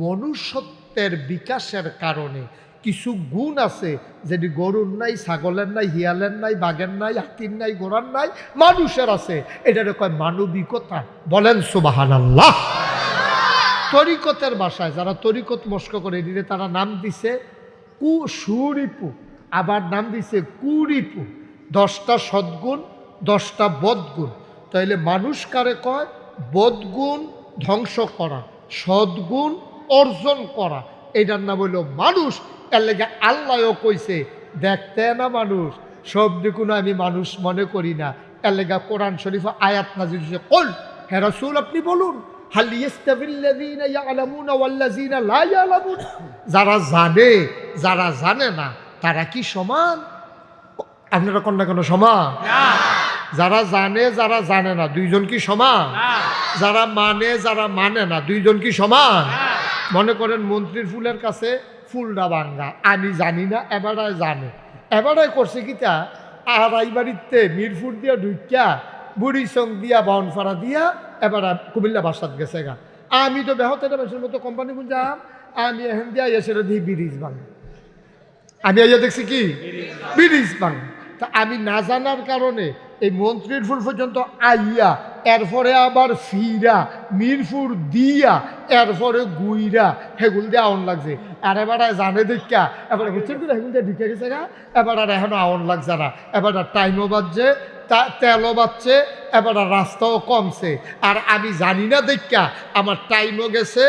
মনুষ্যত্বের বিকাশের কারণে। কিছু গুণ আছে যেটি গরুর নাই, ছাগলের নাই, হিয়ালের নাই, বাঘের নাই, হাতির নাই, ঘোড়ার নাই, মানুষের আছে। এটারে কয় মানবিকতা। বলেন সুবহানাল্লাহ। তরিকতের ভাষায় যারা তরিকত মস্ক করে দিলে তারা নাম দিছে সুরিপু, আবার নাম দিছে কুরিপু। 10টা সদ্গুণ, 10টা বদগুণ। তাইলে মানুষ কারে কয়? বদগুণ ধ্বংস করা, সদ্গুণ অর্জন করা, এটার নাম হইল মানুষ। এর লেগে আল্লাহও কইছে দেখতে না মানুষ, সব দিকুনো আমি মানুষ মনে করি না। এর লেগে কোরআন শরীফ আয়াত নাযিল হইছে, কুল হে রাসূল আপনি বলুন, হাল ইয়াস্তাবিল্লাযীনা ইয়ালামুনা ওয়াল্লাযীনা লা ইয়ালামুন, যারা জানে যারা জানে না তারা কি সমান? আপনারা কোন না কোনো সমান না। যারা জানে যারা জানে না দুইজন কি সমান? যারা মানে যারা মানে না দুইজন কি সমান? মনে করেন মন্ত্রীর ফুলের কাছে ফুলটা ভাঙ্গা, আমি জানি না, এবারায় জানে। এবারায় করছে কিতা, আর এই বাড়িতে মিরপুর দিয়া ঢুকিয়া বুড়ি সং দিয়া বাউনফাড়া দিয়া এবার কুমিল্লা বাসাত গেছে গা। আমি তো বেহতের বেশের মতো কোম্পানি বুঝাম, আমি এখন দিয়া এসে দিই ব্রিজ ভাঙ্গা। আমি আইয়া দেখছি কি ব্রিজ ভাঙ্গা। তা আমি না জানার কারণে এই মন্ত্রীরপুর পর্যন্ত আইয়া, এরপরে আবার ফিরা, মিরপুর দিয়া, এরপরে গুইরা, হেগুল দিয়ে আউন লাগছে। আর এবার জানে দেখা এবার বুঝছেন কি হেগুল দিয়ে ঢুকে গেছে না, এবার আর এখনো আউন লাগছে না। এবার টাইমও বাজছে, তেলও বাজছে, এবার রাস্তাও কমছে। আর আমি জানি না দেখা আমার টাইমও গেছে,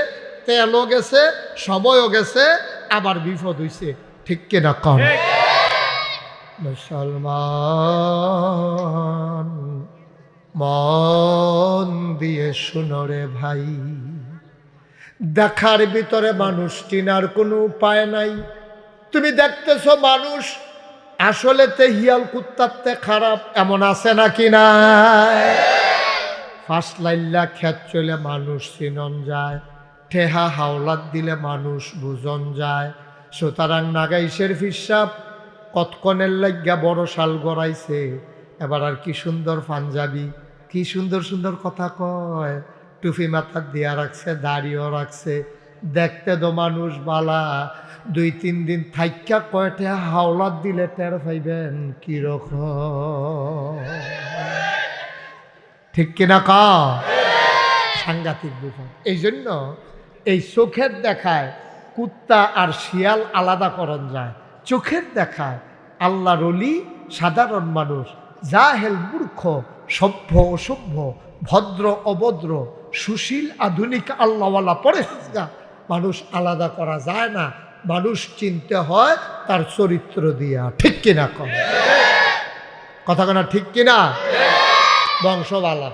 তেলও গেছে, সময়ও গেছে, আবার বিপদ হইছে। ঠিক কিনা কম? মুসলমান মন দিয়ে শুনো রে ভাই, দেখার ভিতরে মানুষ চিনার কোনো উপায় নাই। তুমি দেখতেছ মানুষ আসলে তে হিয়াল কুত্তারতে খারাপ, এমন আছে নাকি না? ফার্স্ট লাইল্লা খেত চলে মানুষ চিনন যায়, ঠেহা হাওলাত দিলে মানুষ বুঝন যায়। সুতরাং নাগাইশের ফিসাব কতক্ষণের লাগিয়া বড় শাল গড়াইছে। এবার আর কি সুন্দর পাঞ্জাবি, কি সুন্দর সুন্দর কথা কয়, টুপি মাথার দিয়া রাখছে, দাড়িও রাখছে, দেখতে তো মানুষ বালা। 2-3 দিন থাইকা কয়টা হাওলাত দিলে টের পাইবেন কিরকম। ঠিক কিনা কা? সাংঘাতিক বিপদ। এই জন্য এই চোখের দেখায় কুত্তা আর শিয়াল আলাদা করণ যায়। চোখের দেখায় আল্লাহর ওলি সাধারণ মানুষ, জাহেল মূর্খ, সভ্য অসভ্য, ভদ্র অভদ্র, সুশীল আধুনিক, আল্লাহওয়ালা পরেশগার মানুষ আলাদা করা যায় না। মানুষ চিনতে হয় তার চরিত্র দিয়া। ঠিক কিনা কম? কথা কেনা ঠিক কিনা? বংশওয়ালা,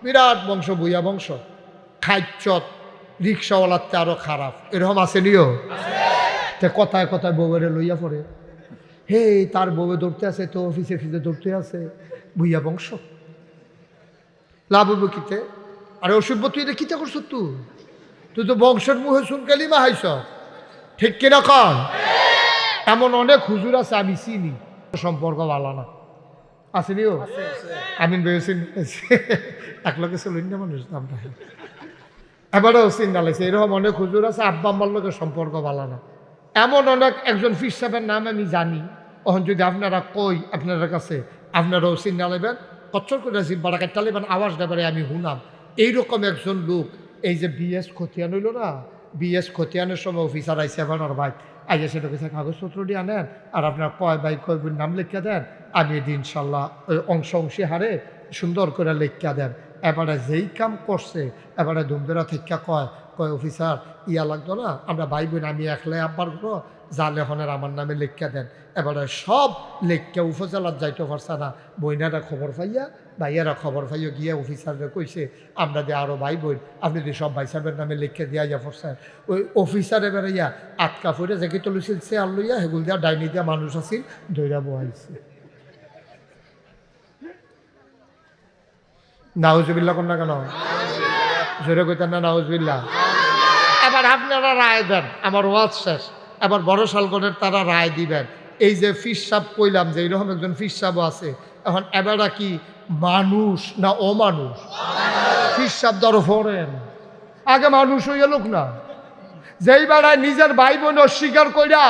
বিরাট বংশ, বুইয়া বংশ, খাইচত, রিক্সাওয়ালার চেয়ে আরো খারাপ, এরকম আসেনিও। কথায় কথায় বউয়েরে লইয়া পড়ে, হে তার বউয়ে দৌড়তে আছে, তো অফিসে ফিসে দৌড়তে আছে, বুইয়া বংশ। লাভ হইব কিতে? আরে অসভ্য, তুই এটা কিতা করছ? তুই তো বংশের মুখে শুনকালি মা হাইছ। ঠিক কিনা কন? এমন অনেক হুজুর আছে আমি চিনি, সম্পর্ক ভালো না, আসেনিও। আমিন বেশি এক লোকে চলুন না মানুষ নামটা, এবারেও চিন্তা লাগছে। এরকম অনেক হুজুর আছে আব্বা আম্মার লোকের সম্পর্ক ভালো না। এমন অনেক, একজন ফির সাহেবের নাম আমি জানি, তখন যদি আপনারা কই আপনার কাছে, আপনারাও চিন্তা নেবেন, কচ্ছর করে জিব্বাটা কাটতে নেবেন, আওয়াজ দেবারে আমি শুনাম। এইরকম একজন লোক, এই যে বিএস খতিয়ান হইল না, বিএস খতিয়ানের সময় অফিসার আইসে আপনার ভাই আইয়া সেটা কেছে কাগজপত্র দিয়ে আনেন, আর আপনার কয় ভাই কয় বোন নাম লিখিয়া দেন, আমি এদিন ইনশাল্লাহ ওই অংশী হারে সুন্দর করে লিখিয়া দেন। এবারে যেই কাম করছে, এবারে ধুমধরা থেকে কয় অফিসার ইয়া লাগতো না, আমরা ভাই বোন, আমি একলাই আব্বার ঘর জালে হনের আমার নামে লিখিয়া দেন। এবারে সব লেখকে উপজেলার যাইতে পারছে না, বইনারা খবর পাইয়া, ভাইয়ারা খবর পাইয়া গিয়া অফিসাররা কইছে আমরা দিয়ে আরও ভাই বোন, আপনি দিয়ে সব ভাই সাহেবের নামে লিখে দিয়া ইয়া পড়ছেন। ওই অফিসার এবারে ইয়া আটকা ফুটে জেগে তুলিছিল, চেয়ার লইয়া সেগুলো দিয়া ডাইনি দিয়া মানুষ আছিল দৈরা বহাইছে। নাউজুবিল্লাহ কন্যা কেন? জোরে কইতেন না নাউজুবিল্লাহ? এবার আপনারা রায় দেন, আমার ওয়াজ শেষ। এবার বড় শালগণের তারা রায় দিবেন। এই যে ফিস সাহেব কইলাম যে এইরকম একজন ফিস সাহেবও আছে, এখন এবারা কি মানুষ না অমানুষ? ফিস সাহেব ধরো ফোরেন, আগে মানুষ হইয়া লোক না, যেই বেড়ায় নিজের ভাই বোন অস্বীকার কইরা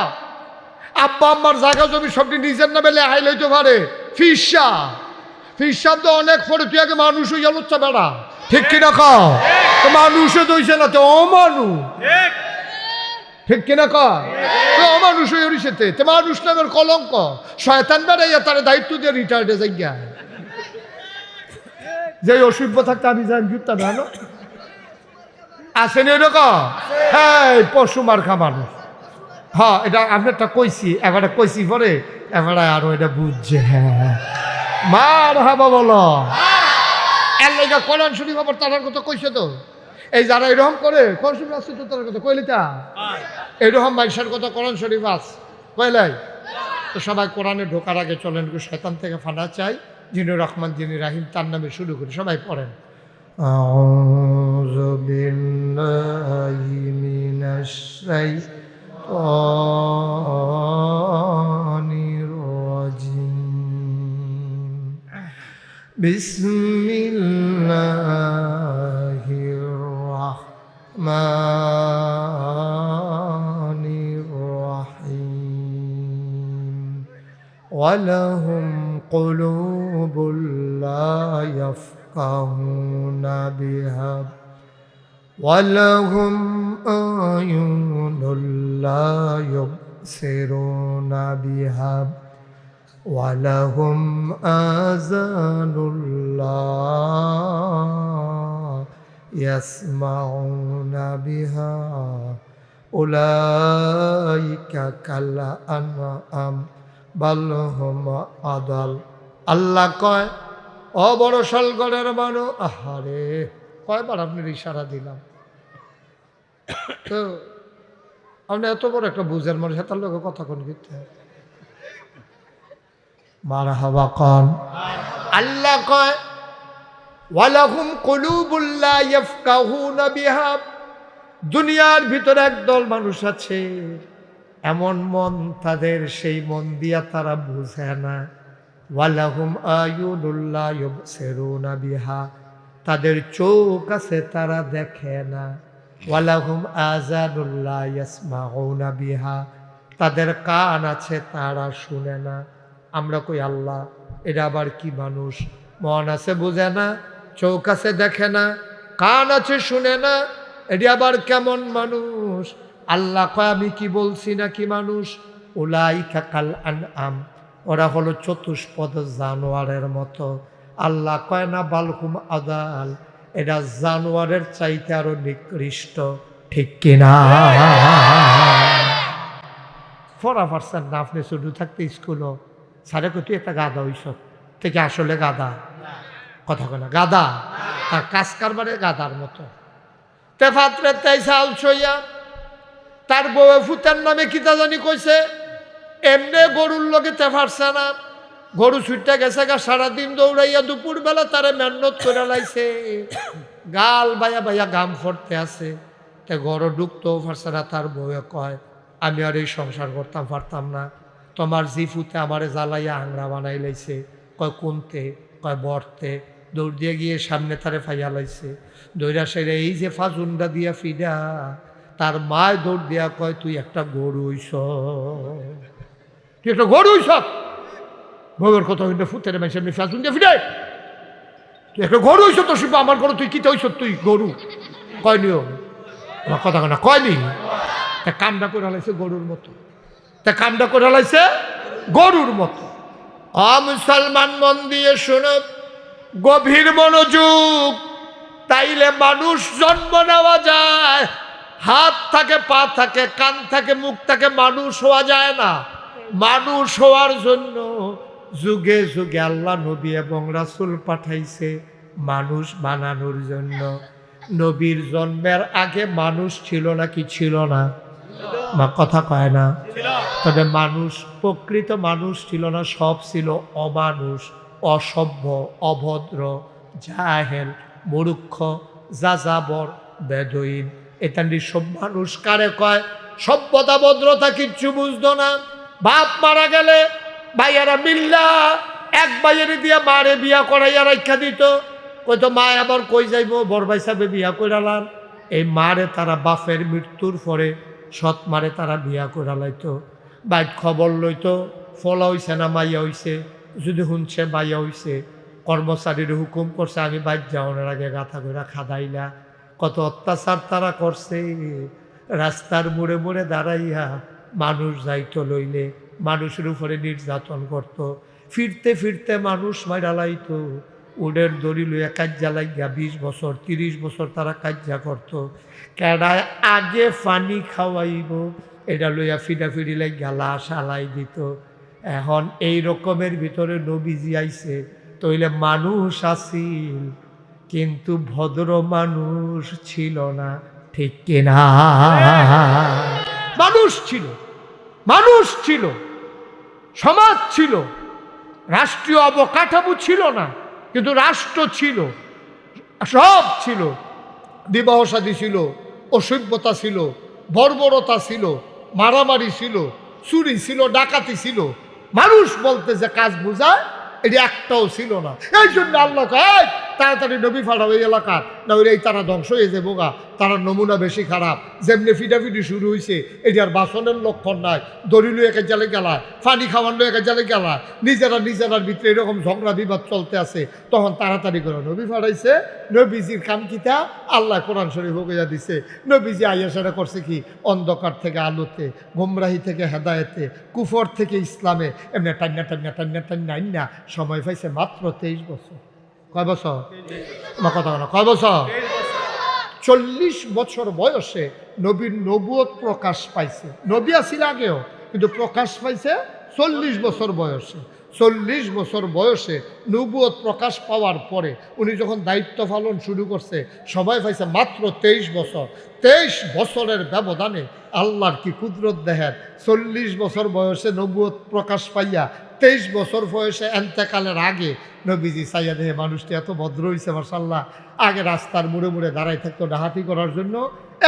আব্বা আম্মার জায়গা জমি সবটি নিজের নামে লেহাই লইতে পারে, ফিস সাহেব তো অনেক পরে, তুই আগে মানুষ হইয়া লোচ্ছা বেড়া। ঠিক কিনা খাও? মানুষে দইছে না তো অমানুষ। ঠিক কিনা কয়? অমানুষ হয়ে উড়িছেতে তে মানুষ নামের কলঙ্ক, শয়তান বেড়াইয়া তার দায়িত্ব দিয়ে রিটায়ার্ডে যাই গিয়া, যে অসভ্য থাকতে আমি যাই জুতা জানো আসেনি এরকম। হ্যাঁ, পশু মার্কা মানুষ। হ্যাঁ, এটা আপনারটা কইছি, এবারে কইছি পরে এবারে আরো এটা বুঝছে। হ্যাঁ, মার হাবা বলো, এর লেগা কোরআন শরীফ আবার তার কথা কইছে তো। এই যারা এরকম করে কোরআন শরীফ আছে তো তার কথা কইলি, তা এইরকম মানুষের কথা কোরআন শরীফ আছে কইলাই। তো সবাই কোরআনে ঢোকার আগে চলেন শয়তান থেকে ফানা চাই, যিনি রহমান যিনি রাহিম, তার নামে শুরু করি। সবাই পড়েন আউযু বিল্লাহি মিনাশ শাইতানির রাজিম। বিসমিল্লাহির রাহমানির রাহিম। ওয়ালাহুম কুলুবুল লা ইয়াফকাহুনা বিহা ওয়ালাহুম আয়ুনুল লা ইউবসিরুনা বিহা ওয়ালাহুম আযানুল লা ইয়াসমাউনা বিহা উলাইকা কাল আনআম বাল হুম আদাল। আল্লাহ কয়, ও বড় সলগড়ের মানুষ, আহারে কয়বার আপনার ইশারা দিলাম তো আপনি এত বড় একটা বুঝের মানুষ, তার লোক কথা কোন করতে মারহাবা কন। আল্লাহ কয়, ওয়ালাহুম কুলুবুল লা ইয়াফকাহুনা বিহা, দুনিয়ার ভিতরে একদল মানুষ আছে এমন মন তাদের, সেই মন দিয়া তারা বুঝে না। ওয়ালাহুম আয়ুনুল লা ইউবসিরুনা বিহা, তাদের চোখ আছে তারা দেখে না। ওয়ালাহুম আযানুল লা ইয়াসমাউনা বিহা, তাদের কান আছে তারা শুনে না। আমরা কই আল্লাহ এটা আবার কি মানুষ? মন আছে বুঝে না, চোখ আছে দেখে না, কান আছে শুনে না, এটি আবার কেমন মানুষ? আল্লাহ কয়, আমি কি বলছি না কি মানুষ? উলাইকা কাল আনআম, ওরা হলো চতুষ্পদ জানোয়ারের মতো। আল্লাহ কয় না বালহুম আদাল, এটা জানোয়ারের চাইতে আরো নিকৃষ্ট, ঠিক কিনা? পড়া পারছেন না আপনি শুধু থাকতে স্কুলও সারে তুই একটা গাধা হইস থেকে আসলে গাধা কথা কয় না, গাধা তার কাজ কারবারে গাধার মতো। তেফাত্রে তাই চাল ছইয়া তার বউ ফুতার নামে কিতা জানি কইছে, এমনি গরুর লগে তেফারছে না, গরু ছুটতে গেছে গা, সারাদিন দৌড়াইয়া দুপুর বেলা তারে মেহনত করে লাইছে, গাল বাইয়া বাইয়া গাম ফরতে আছে, তে গরু ঢুকতেও পারছে না। তার বউয়ে কয়, আমি আর এই সংসার করতাম পারতাম না, তোমার জি ফুতে আমারে জ্বালাইয়া আংরা বানাই লাইছে। কয় কোনতে? কয় বরতে। দৌড় দিয়ে গিয়ে সামনে তারে ফাইয়া লাইছে, দৌড়া সেরে এই যে ফাজুন্ডা দিয়া ফিডা, তার মায় দৌড় দিয়া কয়, তুই একটা গরু হইস, তুই একটা গরু হইস। বউয়ের কথা হইলে ফুতের মাইছে এমনি ফাজুন দিয়া ফিডাই, তুই একটা গরু হইস তো শিব আমার গরু, তুই কিতে হইস? তুই গরু কয়নিও আমার কথা না কয়নি। তা কামটা করে লাইছে গরুর মতো, তা কামটা করে লাইছে গরুর মতো। মুসলমান মন দিয়ে শোনো, গভীর মনোযোগ, তাইলে মানুষ জন্ম নেওয়া যায়, হাত থাকে পা থাকে কান থাকে মুখ থাকে, মানুষ হওয়া যায় না। মানুষ হওয়ার জন্য যুগে যুগে আল্লাহ নবী এবং রাসূল পাঠাইছে মানুষ বানানোর জন্য। নবীর জন্মের আগে মানুষ ছিল না কি ছিল না? মা কথা কয় না। তবে মানুষ প্রকৃত মানুষ ছিল না, সব ছিল অমানুষ, অসভ্য, অভদ্র, জাহেল, মূর্খ, যাযাবর, বেদুইন। এটা সব মানুষ কারে কয়? সভ্যতা ভদ্রতা কিচ্ছু বুঝতো না। বাপ মারা গেলে ভাইয়ারা মিল্লা এক ভাইয়ের দিয়া মারে বিয়া করাইয়া রাখা দিত, কইতো মা আবার কই যাইব, বড় ভাই সাহেবে বিয়া কইরালাম। এই মারে তারা বাপের মৃত্যুর পরে সৎ মারে তারা বিয়া করে লাইতো। বাইক খবর লইতো, ফলা হইছে না মাইয়া হইছে, যদি শুনছে মাইয়া হইছে, কর্মচারীর হুকুম করছে আমি বাইক যাওয়ার আগে গাথা করে খাদাইলা। কত অত্যাচার তারা করছে, রাস্তার মোড়ে মোড়ে দাঁড়াইয়া মানুষ যাইতো লইলে মানুষের উপরে নির্যাতন করত। ফিরতে ফিরতে মানুষ মাইরা লাইতো, উডের দড়ি লইয়া কাজ্যা লাগিয়া 20 বছর 30 বছর তারা কাজ্যা করত। কেডায় আগে পানি খাওয়াইব এটা লইয়া ফিডাফিডি লাগিয়া লাশ আলাই দিত। এখন এই রকমের ভিতরে নবীজি আইছে, তইলে মানুষ আসিল কিন্তু ভদ্র মানুষ ছিল না, ঠিক কিনা? মানুষ ছিল, মানুষ ছিল, সমাজ ছিল, রাষ্ট্রীয় অবকাঠামো ছিল না কিন্তু রাষ্ট্র ছিল, সব ছিল। বিবাহ শাদী ছিল, অসভ্যতা ছিল, বর্বরতা ছিল, মারামারি ছিল, চুরি ছিল, ডাকাতি ছিল। মানুষ বলতে যে কাজ বোঝায় এটা একটাও ছিল না। এই জন্য আল্লাহ কয় তাড়াতাড়ি নবী ফাড়াও এই এলাকার, না ওই তারা ধ্বংস হয়ে যাবো গা, তারা নমুনা বেশি খারাপ। যেমনি ফিটাফিটি শুরু হয়েছে, এটার বাসনের লক্ষণ নাই, দড়িলু একে জালে গেলায়, পানি খাওয়ানো একে জালে গেলায়, নিজেরার ভিতরে এরকম ঝগড়া বিবাদ চলতে আছে। তখন তাড়াতাড়ি করে নবী ফাড়াইছে। নবীজির কাম কিতা? আল্লাহ কোরআন শরীফ হইয়া দিছে। নবীজি আইয়া সেটা করছে কি? অন্ধকার থেকে আলোতে, গোমরাহি থেকে হেদায়েতে, কুফর থেকে ইসলামে, এমনি টান্না সময় পাইছে মাত্র 23 বছর। কয় বছর? আমার কথা বলো, কয় বছর? 40 বছর বয়সে নবীর নবুয়ত প্রকাশ পাইছে। নবী আসিল আগেও, কিন্তু প্রকাশ পাইছে 40 বছর বয়সে। 40 বছর বয়সে নবুয়ত প্রকাশ পাওয়ার পরে উনি যখন দায়িত্ব পালন শুরু করছে, সবাই পাইছে মাত্র 23 বছর। 23 বছরের ব্যবধানে আল্লাহর কি কুদরত দেখেন। 40 বছর বয়সে নবুয়ত প্রকাশ পাইয়া 23 বছর বয়সে এন্তেকালের আগে নবীজি চাইয়া দেখে মানুষটি এত ভদ্র হয়েছে মাশাআল্লাহ। আগে রাস্তার মুড়ে মুড়ে দাঁড়াই থাকতো ডাকাতি করার জন্য,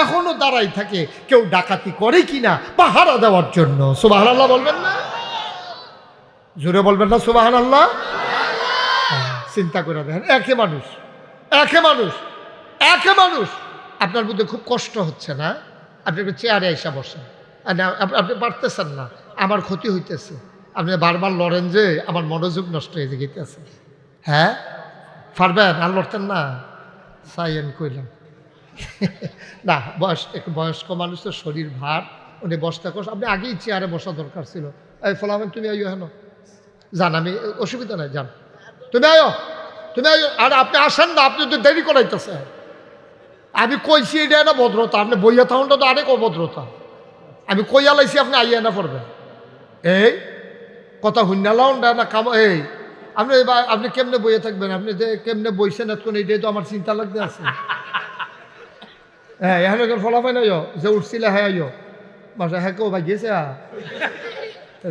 এখনো দাঁড়াই থাকে কেউ ডাকাতি করে কিনা পাহারা দেওয়ার জন্য। সুবহানাল্লাহ বলবেন না? জোরে বলবেন না সুবহানাল্লাহ? চিন্তা করে দেখেন, একে মানুষ। আপনার মধ্যে খুব কষ্ট হচ্ছে না? আপনি একটু চেয়ারে এসে বসেন। আপনি পারতেছেন না, আমার ক্ষতি হইতেছে, আপনি বারবার লড়েন যে আমার মনোযোগ নষ্ট হয়ে যেতেছে। হ্যাঁ পারবেন? আর লড়তেন না? সাইয়েন কইলাম না, বয়স্ক মানুষ তো শরীর ভার, উনি বসতে কষ্ট। আপনি আগেই চেয়ারে বসা দরকার ছিল। এই ফলামেন তুমি আইও হেন, যান, আমি অসুবিধা নাই, যান তুমি আইও। আর আপনি আসেন না, আপনি তো দেরি করাইতেছে। আমি কইছি এটা না ভদ্রতা, আপনি বইয়া থাকুনটা তো আরেক অভদ্রতা। আমি কইয়া লাইছি, আপনি আইয়া না পড়বেন। এই কথা হুন্নালাও না কাম। এই আপনি কেমনে বইয়ে থাকবেন? আপনি যে কেমনে বইছেন এতক্ষণ, এইটাই তো আমার চিন্তা লাগতে আছে। হ্যাঁ এখন ফলাফাই নাই যে উঠছিলে, হ্যাঁ আইও মাসে, হ্যাঁ কেউ ভাই গেছে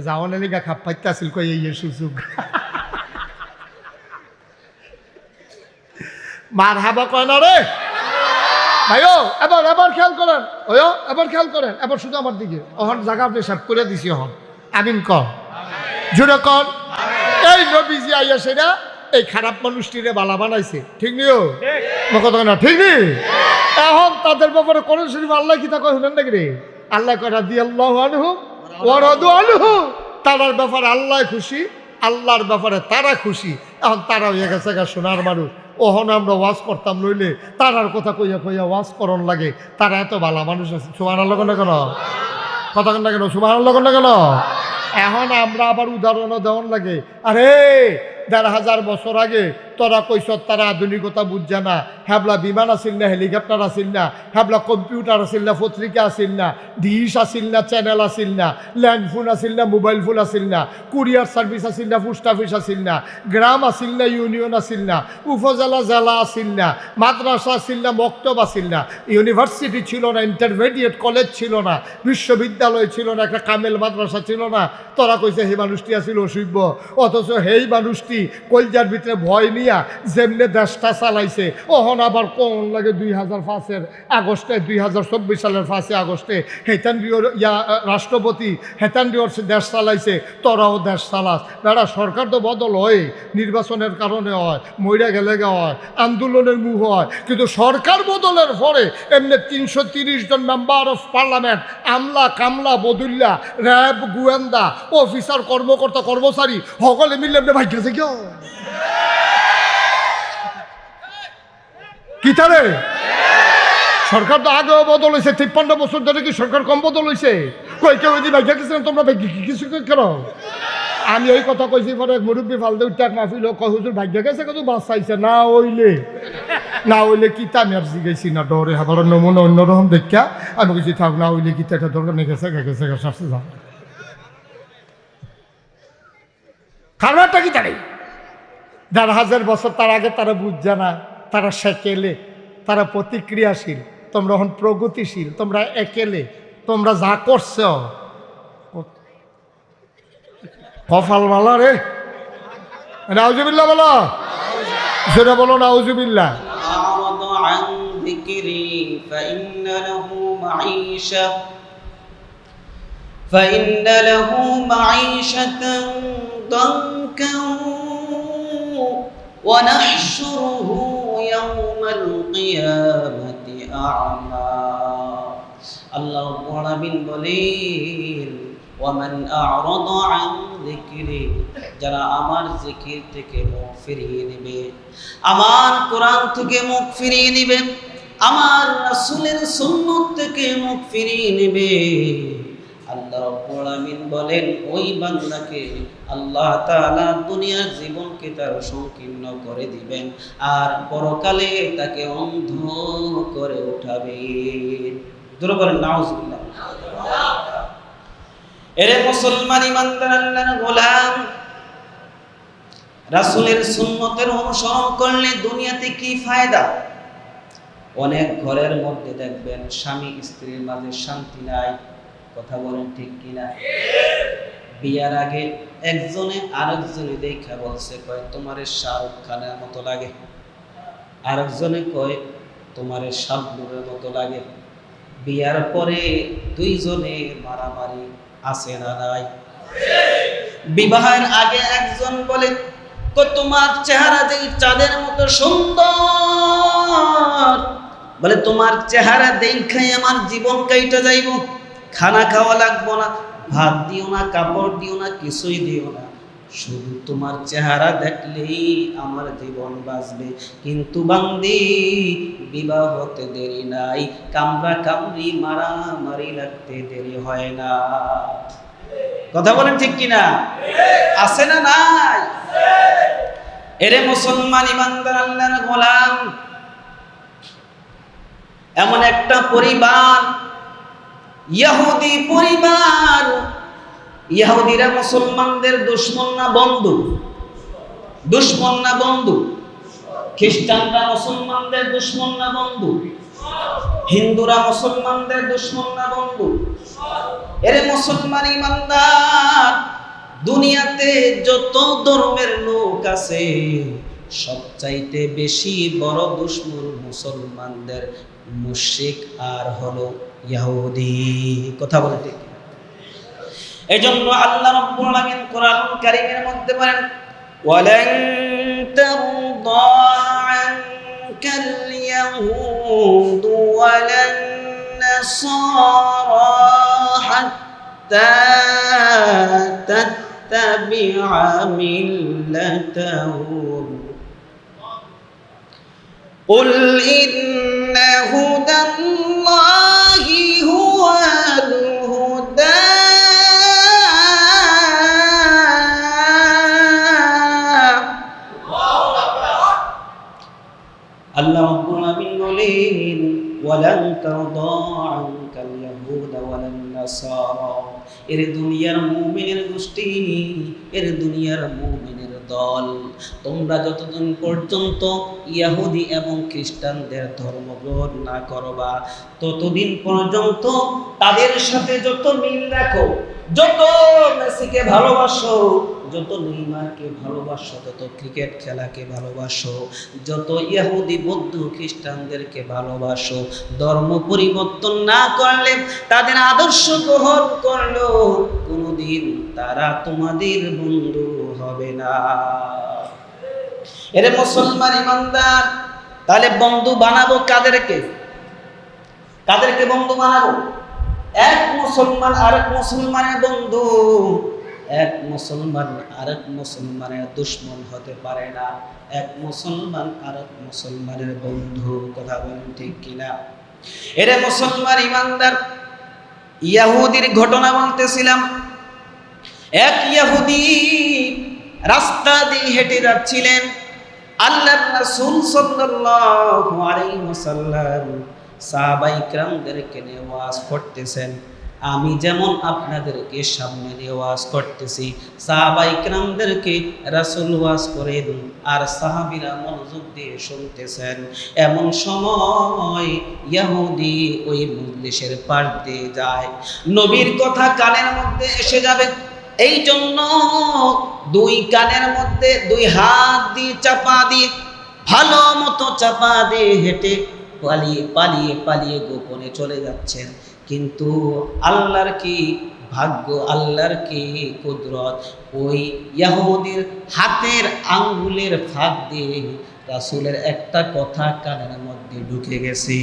যাওয়ার লিগা খাপ পাইতে আসিল কই এই সুযোগ। মার হাবা কয় না রে ভাইও। এবার খেয়াল করেন, এবার খেয়াল করেন, এবার শুধু আমার দিকে। অহন জায়গা আপনি সব করে দিছি। অহন আমিন কর, জুড়ে কর। এই নবীজি আইয়া সেটা এই খারাপ মানুষটিরে বালা বানাইছে, ঠিক নিও কথা না? ঠিক নেই? এখন তাদের ব্যাপারে কোরআন শরীফ আল্লাহ কি তা কয় শুনেন নাকি রে? আল্লাহ কয় রাদিয়াল্লাহু আনহুম ওয়া রাদু আনহু। তারার ব্যাপারে আল্লাহ খুশি, আল্লাহর ব্যাপারে তারা খুশি। এখন তারা হয়ে গেছে সোনার মানুষ। ওহন আমরা ওয়াজ করতাম, লইলে তারার কথা কইয়া ওয়াজ করন লাগে। তারা এত ভালো মানুষ আছে। সুবহানাল্লাহ না কেন? কথা কেন না কেন? সুবহানাল্লাহ না কেন? এখন আমরা আবার উদাহরণও দেওয়ান লাগে। আরে ১,৫০০ বছর আগে তোরা কইস তারা আধুনিকতা বুঝছে না। হ্যাবলা বিমান আসিল না, হেলিকপ্টার আসিল না, হ্যাবলা কম্পিউটার আসিল না, পত্রিকা আসিল না, ডিশ আসিল না, চ্যানেল আসিল না, ল্যান্ড ফোন আসিল না, মোবাইল ফোন আসিল না, কুরিয়ার সার্ভিস আসিল না, পোস্ট অফিস আসিল না, গ্রাম আসিল না, ইউনিয়ন আসিল না, উপজেলা জেলা আসিল না, মাদ্রাসা আসিল না, মক্তব আসিল না, ইউনিভার্সিটি ছিল না, ইন্টারমিডিয়েট কলেজ ছিল না, বিশ্ববিদ্যালয় ছিল না, একটা কামেল মাদ্রাসা ছিল না। তোরা কইছে সেই মানুষটি আসিল অসভ্য। অথচ সেই মানুষটি কলজার ভিতরে ভয় নিয়া যেমনে দেশটা চালাইছে। ওহন আবার কোন লাগে 2005 আগস্টে, 2024 সালের 5 আগস্টে হেতান্ডিওর রাষ্ট্রপতি হেতান্ডিওর দেশ চালাইছে। তোরাও দেশ চালাস বেড়া। সরকার তো বদল হয়, নির্বাচনের কারণে হয়, মইরা গেলে হয়, আন্দোলনের মুখ হয়, কিন্তু সরকার বদলের পরে এমনি 330 জন মেম্বার অফ পার্লামেন্ট, আমলা কামলা বদুল্লা, র্যাব গোয়েন্দা অফিসার কর্মকর্তা কর্মচারী সকলে মিলে এমনি ভাই গেছে কেউ কি তারে? সরকার তো আগেও বদল হয়েছে। 53 বছর ধরে কি সরকার কম বদল হয়েছে? কই কেউ যদি ভাই গেছিলেন তোমরা কিছু কেন? আমি ওই কথা কইছি, পরে মুরব্বী ফালতে উঠতে মাহফিল কয় হুজুর ভাগ্য গেছে, কত বাস চাইছে না হইলে কি তা আমি আর জিগাইছি না, ডরে আবার নমুনা অন্যরকম দেখা আমি কিছু থাক না হইলে কি এটা দরকার নেই, গেছে শাস্তি যাও। খারাপটা কি তারে? ১,৫০০ বছর তার আগে তারা বুঝছে না, তারা সেকেলে, তারা প্রতিক্রিয়াশীল, তোমরা এখন প্রগতিশীল, তোমরা একেলে, তোমরা যা করছ কপাল মালা রে। নাউজুবিল্লাহ বলো, সেটা বলো নাউজুবিল্লাহ। فإن له معيشة ضنكا ونحشره يوم القيامة أعمى আল্লাহ রাব্বুল আলামিন বলেন ওয়ামান আ'রাদা আন যিকরি যারা আমার জিকির থেকে মুখ ফিরিয়ে নেবে আমার কোরআন থেকে মুখ ফিরিয়ে নেবে আমার রাসূলের সুন্নাত থেকে মুখ ফিরিয়ে নেবে আল্লাহ রাব্বুল আলামিন বলেন ওই বান্দাকে আল্লাহ তাআলা দুনিয়ার জীবনকে তার সংকীর্ণ করে দিবেন আর পরকালে তাকে অন্ধ করে উঠাবেন জোরে বলেন নাউজুবিল্লাহ এরে মুসলমান ইমানদার আল্লাহর গোলাম রাসূলের সুন্নতের অনুসরণ করলে দুনিয়াতে কি ফায়দা অনেক ঘরের মধ্যে দেখবেন স্বামী স্ত্রীর মাঝে শান্তি নাই কথা বলেন ঠিক কিনা বিয়ার আগে একজনে আরেকজনে দেখা বলছে কয় তোমারে শাহরুখ খানের মতো লাগে আরেকজনে কয় তোমারে শাবনূরের মতো লাগে বিয়ার পরে দুইজনে মারামারি আছে না নাই বিবাহের আগে একজন বলে তোমার চেহারা যেই চাঁদের মতো সুন্দর বলে তোমার চেহারা দেখাই আমার জীবন কাইটা যাইব খানা খাওয়া লাগবো না ভাত দিও না কাপড় দিও না কিছুই দিও না শুধু তোমার চেহারা দেখলেই আমার জীবন বাঁচবে কিন্তু বান্দি বিবাহ হতে দেরি নাই কামড়া কামড়ি মারামারি লাগতে দেরি হয় না কথা বলেন ঠিক কিনা আছে না নাই এরে মুসলমান ইমানদার আল্লাহর গোলাম এমন একটা পরিবার ইহুদি পরিবার ইহুদিরা মুসলমানদের দুশমন না বন্ধু দুশমন না বন্ধু খ্রিস্টানরা মুসলমানদের দুশমন না বন্ধু হিন্দুরা মুসলমানদের দুশমন না বন্ধু এরে মুসলমান ইমানদার দুনিয়াতে যত ধর্মের লোক আছে সবচাইতে বেশি বড় দুশমন মুসলমানদের মুশরিক আর হলো ইহুদি কথা বলে ঠিক এজন্য আল্লাহ রাব্বুল আলামিন কোরআনুল কারীমের মধ্যে বলেন ওয়ালান তারদা আনকাল ইয়াহুদ ওয়ালান নাসারা হাত্তা তাত্তাবিআ মিল্লাতাহুম قل إن هدى الله هو الهدى আল্লাহ রাব্বুল আলামিন বলেন ওয়ালান তারদা আনকাল ইয়াহুদ ওয়ালান নাসারা এর দুনিয়ার মুমিনের গোষ্ঠী এর দুনিয়ার মুমিনের দল তোমরা যতদিন পর্যন্ত ইহুদি এবং খ্রিস্টানদের ধর্ম গ্রহণ না করবা ততদিন পর্যন্ত তাদের সাথে যত মিল রাখো যত মেসিকে ভালোবাসো যত নেইমারকে ভালোবাসো যত ক্রিকেট খেলাকে ভালোবাসো যত ইহুদি বৌদ্ধ খ্রিস্টানদেরকে ভালোবাসো ধর্ম পরিবর্তন না করলে তাদের আদর্শ গ্রহণ করলো কোনোদিন তারা তোমাদের বন্ধু হবে না এরে মুসলমান ইমানদার তাহলে বন্ধু বানাবো কাদেরকে কাদেরকে বন্ধু বানাবো এক মুসলমান আরেক মুসলমানের বন্ধু এক মুসলমান আরেক মুসলমানের দুশমন হতে পারে না এক মুসলমান আরেক মুসলমানের বন্ধু কথা বলেন ঠিক কিনা এরে মুসলমান ইমানদার ইহুদির ঘটনা বলতেছিলাম এক ইহুদি রাস্তা দিয়ে হেঁটে যাচ্ছিলেন আল্লাহর রাসূল সাল্লাল্লাহু আলাইহি ওয়াসাল্লাম সাহাবায়ে কিরামদেরকে নিয়ে ওয়াজ করতেছেন আমি যেমন আপনাদেরকে সামনে দিয়ে ওয়াজ করতেছি সাহাবায়ে কিরামদেরকে রাসূল ওয়াজ করেন আর সাহাবীরা মনোযোগ দিয়ে শুনতেছেন এমন সময় ইহুদি ওই মজলিসের পাশ দিয়ে যায় নবীর কথা কানের মধ্যে এসে যাবে এই জন্য দুই কানের মধ্যে দুই হাত দিয়ে চাপা দিয়ে ভালো মতো চাপা দিয়ে হেঁটে পালিয়ে পালিয়ে পালিয়ে গোপনে চলে যাচ্ছেন কিন্তু আল্লাহর কি ভাগ্য আল্লাহর কি কুদরত ওই ইহুদির হাতের আঙ্গুলের ফাঁক দিয়ে রাসূলের একটা কথা কানের মধ্যে ঢুকে গেছে।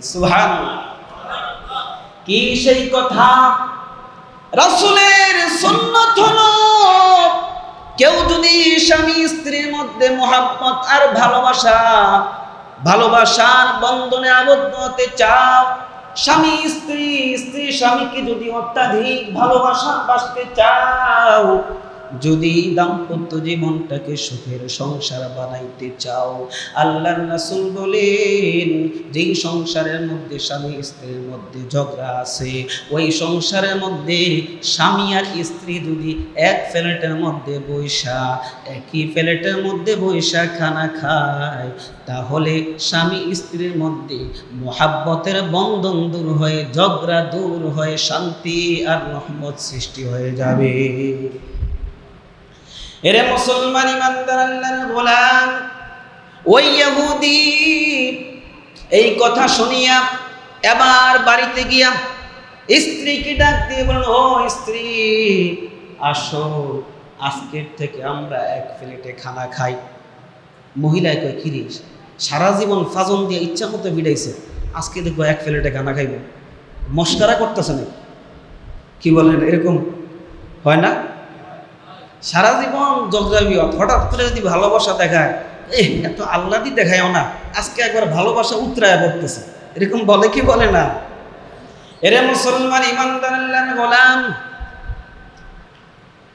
সুবহানাল্লাহ। কি সেই কথা? রাসূলের সুন্নাত হলো কেউ যদি স্বামী স্ত্রীর মধ্যে মহব্বত আর ভালোবাসার বন্ধনে আবদ্ধ হতে চাও, স্বামী স্ত্রী স্বামীকে যদি অত্যাধিক বাসতে চাও, যদি দাম্পত্য জীবনটাকে সুখের সংসার বানাইতে চাও, আল্লাহর রাসূল বলেন যেই সংসারের মধ্যে স্বামী স্ত্রীর মধ্যে ঝগড়া আছে, ওই সংসারের মধ্যে স্বামী আর স্ত্রী যদি এক প্লেটের মধ্যে একই প্লেটের মধ্যে বৈশা খানা খায়, তাহলে স্বামী স্ত্রীর মধ্যে মোহাব্বতের বন্ধন দূর হয়ে, ঝগড়া দূর হয়ে শান্তি আর রহমত সৃষ্টি হয়ে যাবে। এরে মুসলমান ইমানদার আল্লাহর গোলাম, ওই ইহুদি এই কথা শুনিয়া এবার বাড়িতে গিয়া স্ত্রীকে ডাক দিয়ে বলল, ও স্ত্রী, আসো, আজকের থেকে আমরা এক প্লেটে খানা খাই। মহিলায় কয়, কি রে, সারা জীবন ফাজন দিয়ে ইচ্ছা মতো বিড়াইছে, আজকে দেখবো এক প্লেটে খানা খাইব, মস্কারা করতেছে না? কি বলেন, এরকম হয় না? সারা জীবন জগজাবি, হঠাৎ করে যদি ভালোবাসা দেখায়, এত আল্লাদি দেখায়ও না, আজকে একবার ভালোবাসা উতরায় পড়তেছে, এরকম বলে কি বলে না? এরে মুসলমান ইমানদার আল্লাহর গোলাম,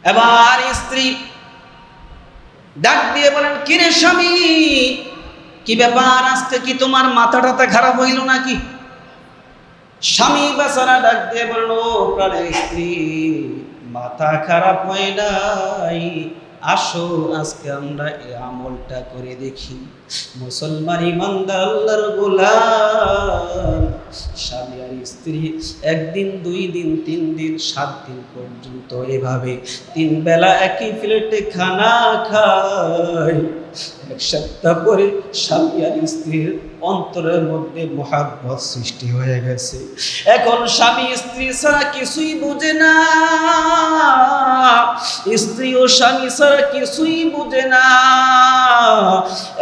এবার স্ত্রী ডাক দিয়ে বলেন, কিরে স্বামী, কি ব্যাপার, আজকে কি তোমার মাথা টাথা খারাপ হইল নাকি? স্বামী বেচারা ডাক দিয়ে বলল, প্রাণের স্ত্রী, মাথা খারাপ হয় নাই, আসো আজকে আমরা এই আমলটা করে দেখি। মুসলমান ইমানদার আল্লাহর গোলাম, স্বামী আর স্ত্রী একদিন, 2 দিন, 3 দিন, 7 দিন পর্যন্ত এভাবে 3 বেলা একই প্লেটে খানা খায়। 1 সপ্তাহ পরে স্বামী আর স্ত্রীর অন্তরের মধ্যে মহাব্বত সৃষ্টি হয়ে গেছে। এখন স্বামী স্ত্রী ছাড়া কিছুই বুঝে না, স্ত্রী ও স্বামী ছাড়া কিছুই বুঝে না।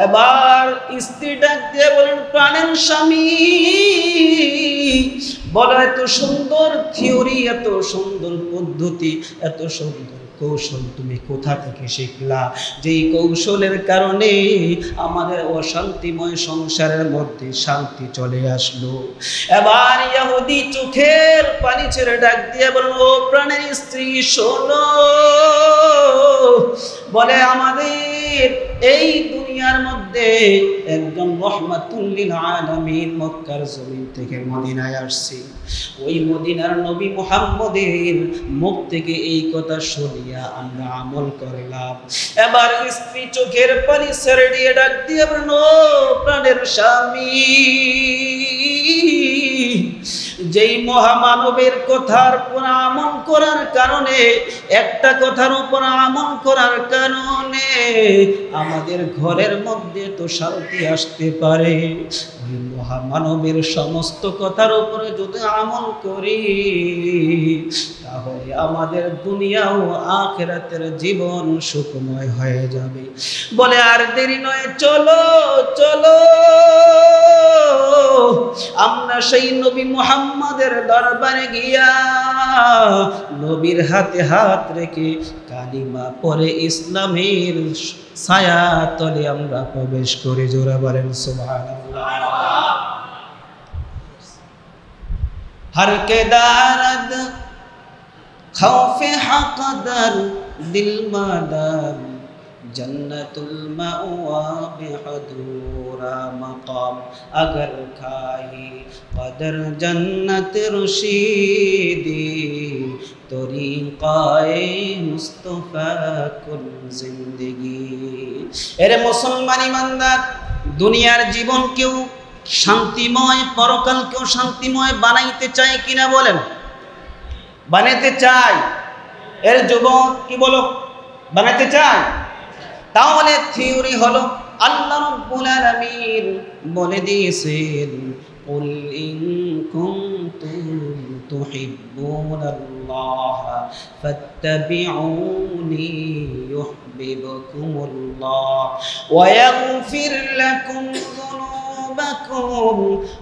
এবার স্ত্রী ডাক দিয়ে বলেন, প্রাণের স্বামী, বলো, এত সুন্দর থিওরি, এত সুন্দর পদ্ধতি, এত সুন্দর কৌশল তুমি কোথা থেকে শিখলা, যেই কৌশলের কারণে আমাদের অশান্তিময় সংসারের মধ্যে শান্তি চলে আসলো? এবার ইহুদি চোখের পানি ছেড়ে ডাক দিয়ে বলল, প্রাণের স্ত্রী শোনো, বলে আমাদের এই দুনিয়ার মধ্যে একজন রহমাতুল লিল আলামিন মক্কার জমিন থেকে মদিনায় আসছে। ওই মদিনার নবী মুহাম্মদের মুখ থেকে এই কথা শুনিয়া আমরা আমল করলাম। এবার স্ত্রী চোখের পানি ছেড়ে দিয়ে ডাক দিয়ে বলল, প্রাণের স্বামী, যেই মহামানবের কথার উপর আমল করার কারণে, একটা কথার উপর আমল করার কারণে আমাদের ঘরের মধ্যে তো শান্তি আসতে পারে, ওই মহামানবের সমস্ত কথার উপরে যদি আমল করি, তাহলে আমাদের দুনিয়া ও আখিরাতের জীবন সুখময় হয়ে যাবে। বলে আর দেরি নয়, চলো চলো, আমরা সেই নবী মুহাম্মাদের দরবারে গিয়া নবীর হাতে হাত রেখে কালিমা পড়ে ইসলামের ছায়া তলে আমরা প্রবেশ করি। জোরে বলেন সুবহানাল্লাহ। हर के दारद खौफे हक़दर दिल मदर जन्नतुल मअवा बेहदूरा मकाम अगर खाई कदर जन्नत रुशीदी तरीक़ाए मुस्तफ़ा कुल जिंदगी। एरे मुसलमान ईमानदार, दुनियार जीवन केउ শান্তিময়, পরকালকেও শান্তিময় বানাইতে চায় কিনা বলেন? বানাইতে চায়। এর যুবক কি বলো, বানাইতে চায়? তাহলে থিওরি হলো আল্লাহ রাব্বুল আলামিন বলে দিয়েছেন, কুল ইন কুনতুম تحبون الله فاتبعوني يحببكم الله ويغفر لكم ذنوبكم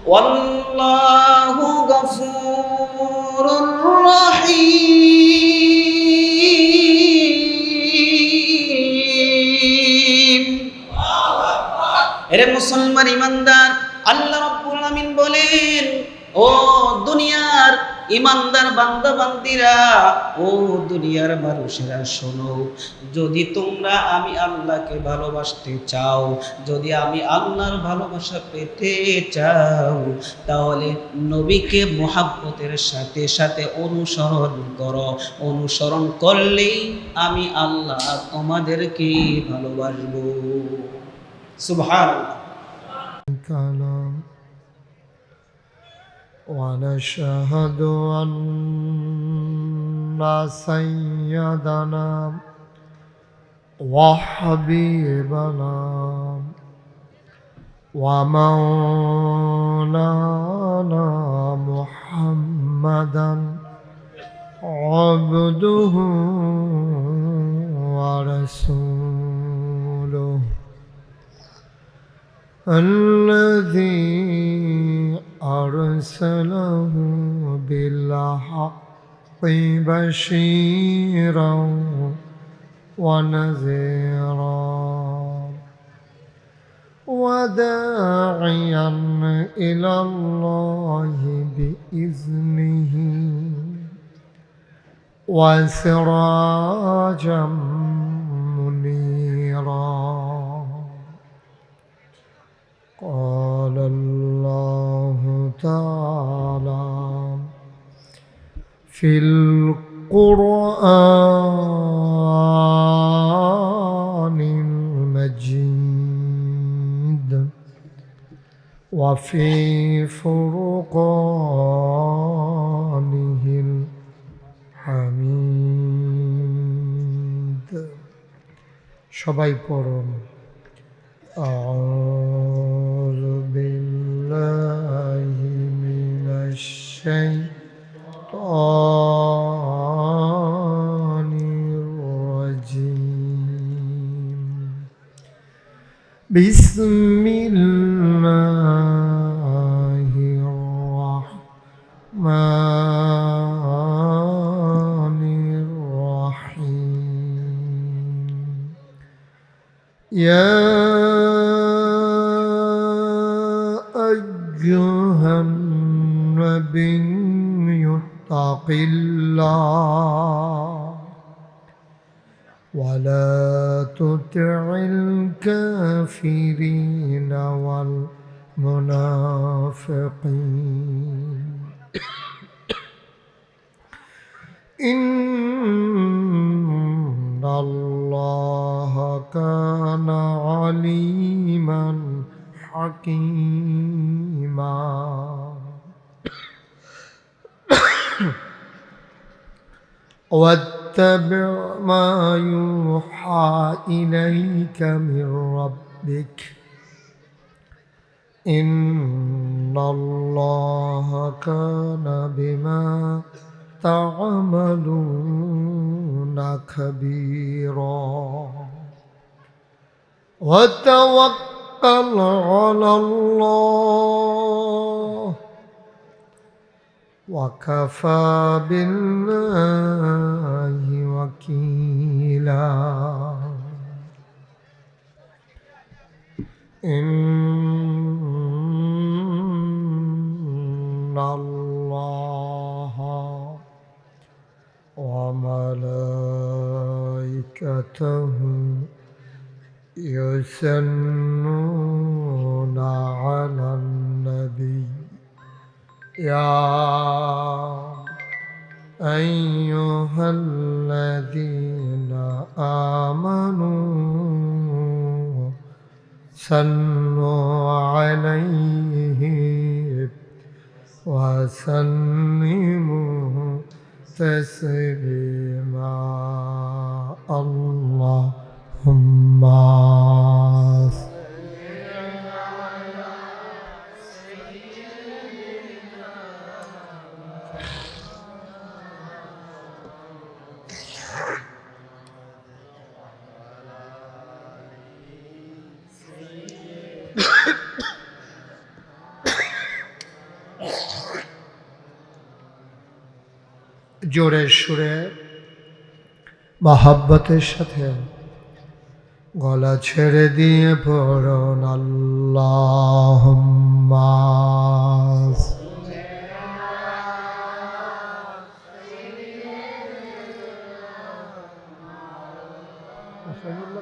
والله غفور رحيم এরে মুসলমান ইমানদার আল্লাহ রাব্বুল আলামিন বলেন ও দুনিয়ার ইমানদার বান্দা বান্দিরা ও দুনিয়ার মানুষেরা শোনো যদি তোমরা আমি আল্লাহকে ভালোবাসতে চাও যদি আমি আল্লাহর ভালোবাসা পেতে চাও তাহলে নবীকে মুহাব্বতের সাথে সাথে অনুসরণ করো অনুসরণ করলেই আমি আল্লাহ তোমাদেরকে ভালোবাসবো সুবহানাল্লাহ ونشهد أن سيدنا وحبيبنا ومولانا محمدا عبده ورسوله الذي أرسله بالحق بشيرا ونذيرا وداعيا إلى الله بإذنه وسراجا منيرا قال الله تعالى في القرآن المجيد وفي فرقانه الحميد সবাই পড়ুন أعوذ بالله من الشيطان الرجيم بسم الله الرحمن الرحيم يا أيها النبي اتق الله ولا تطع الكافرين والمنافقين إن الله كان عليما حكيما واتبع ما يوحى إليك من ربك إن الله كان بما تعملون خبيرا وتوكل على الله وكفى بالله وكيلا إن الله وملائكته يصلون على النبي يا أيها الذين آمنوا صلوا عليه وسلموا تسليما اللهم জোরে সুরে মহব্বতের সাথে গলা ছেড়ে দিয়ে পড়ুন আল্লাহুম্মা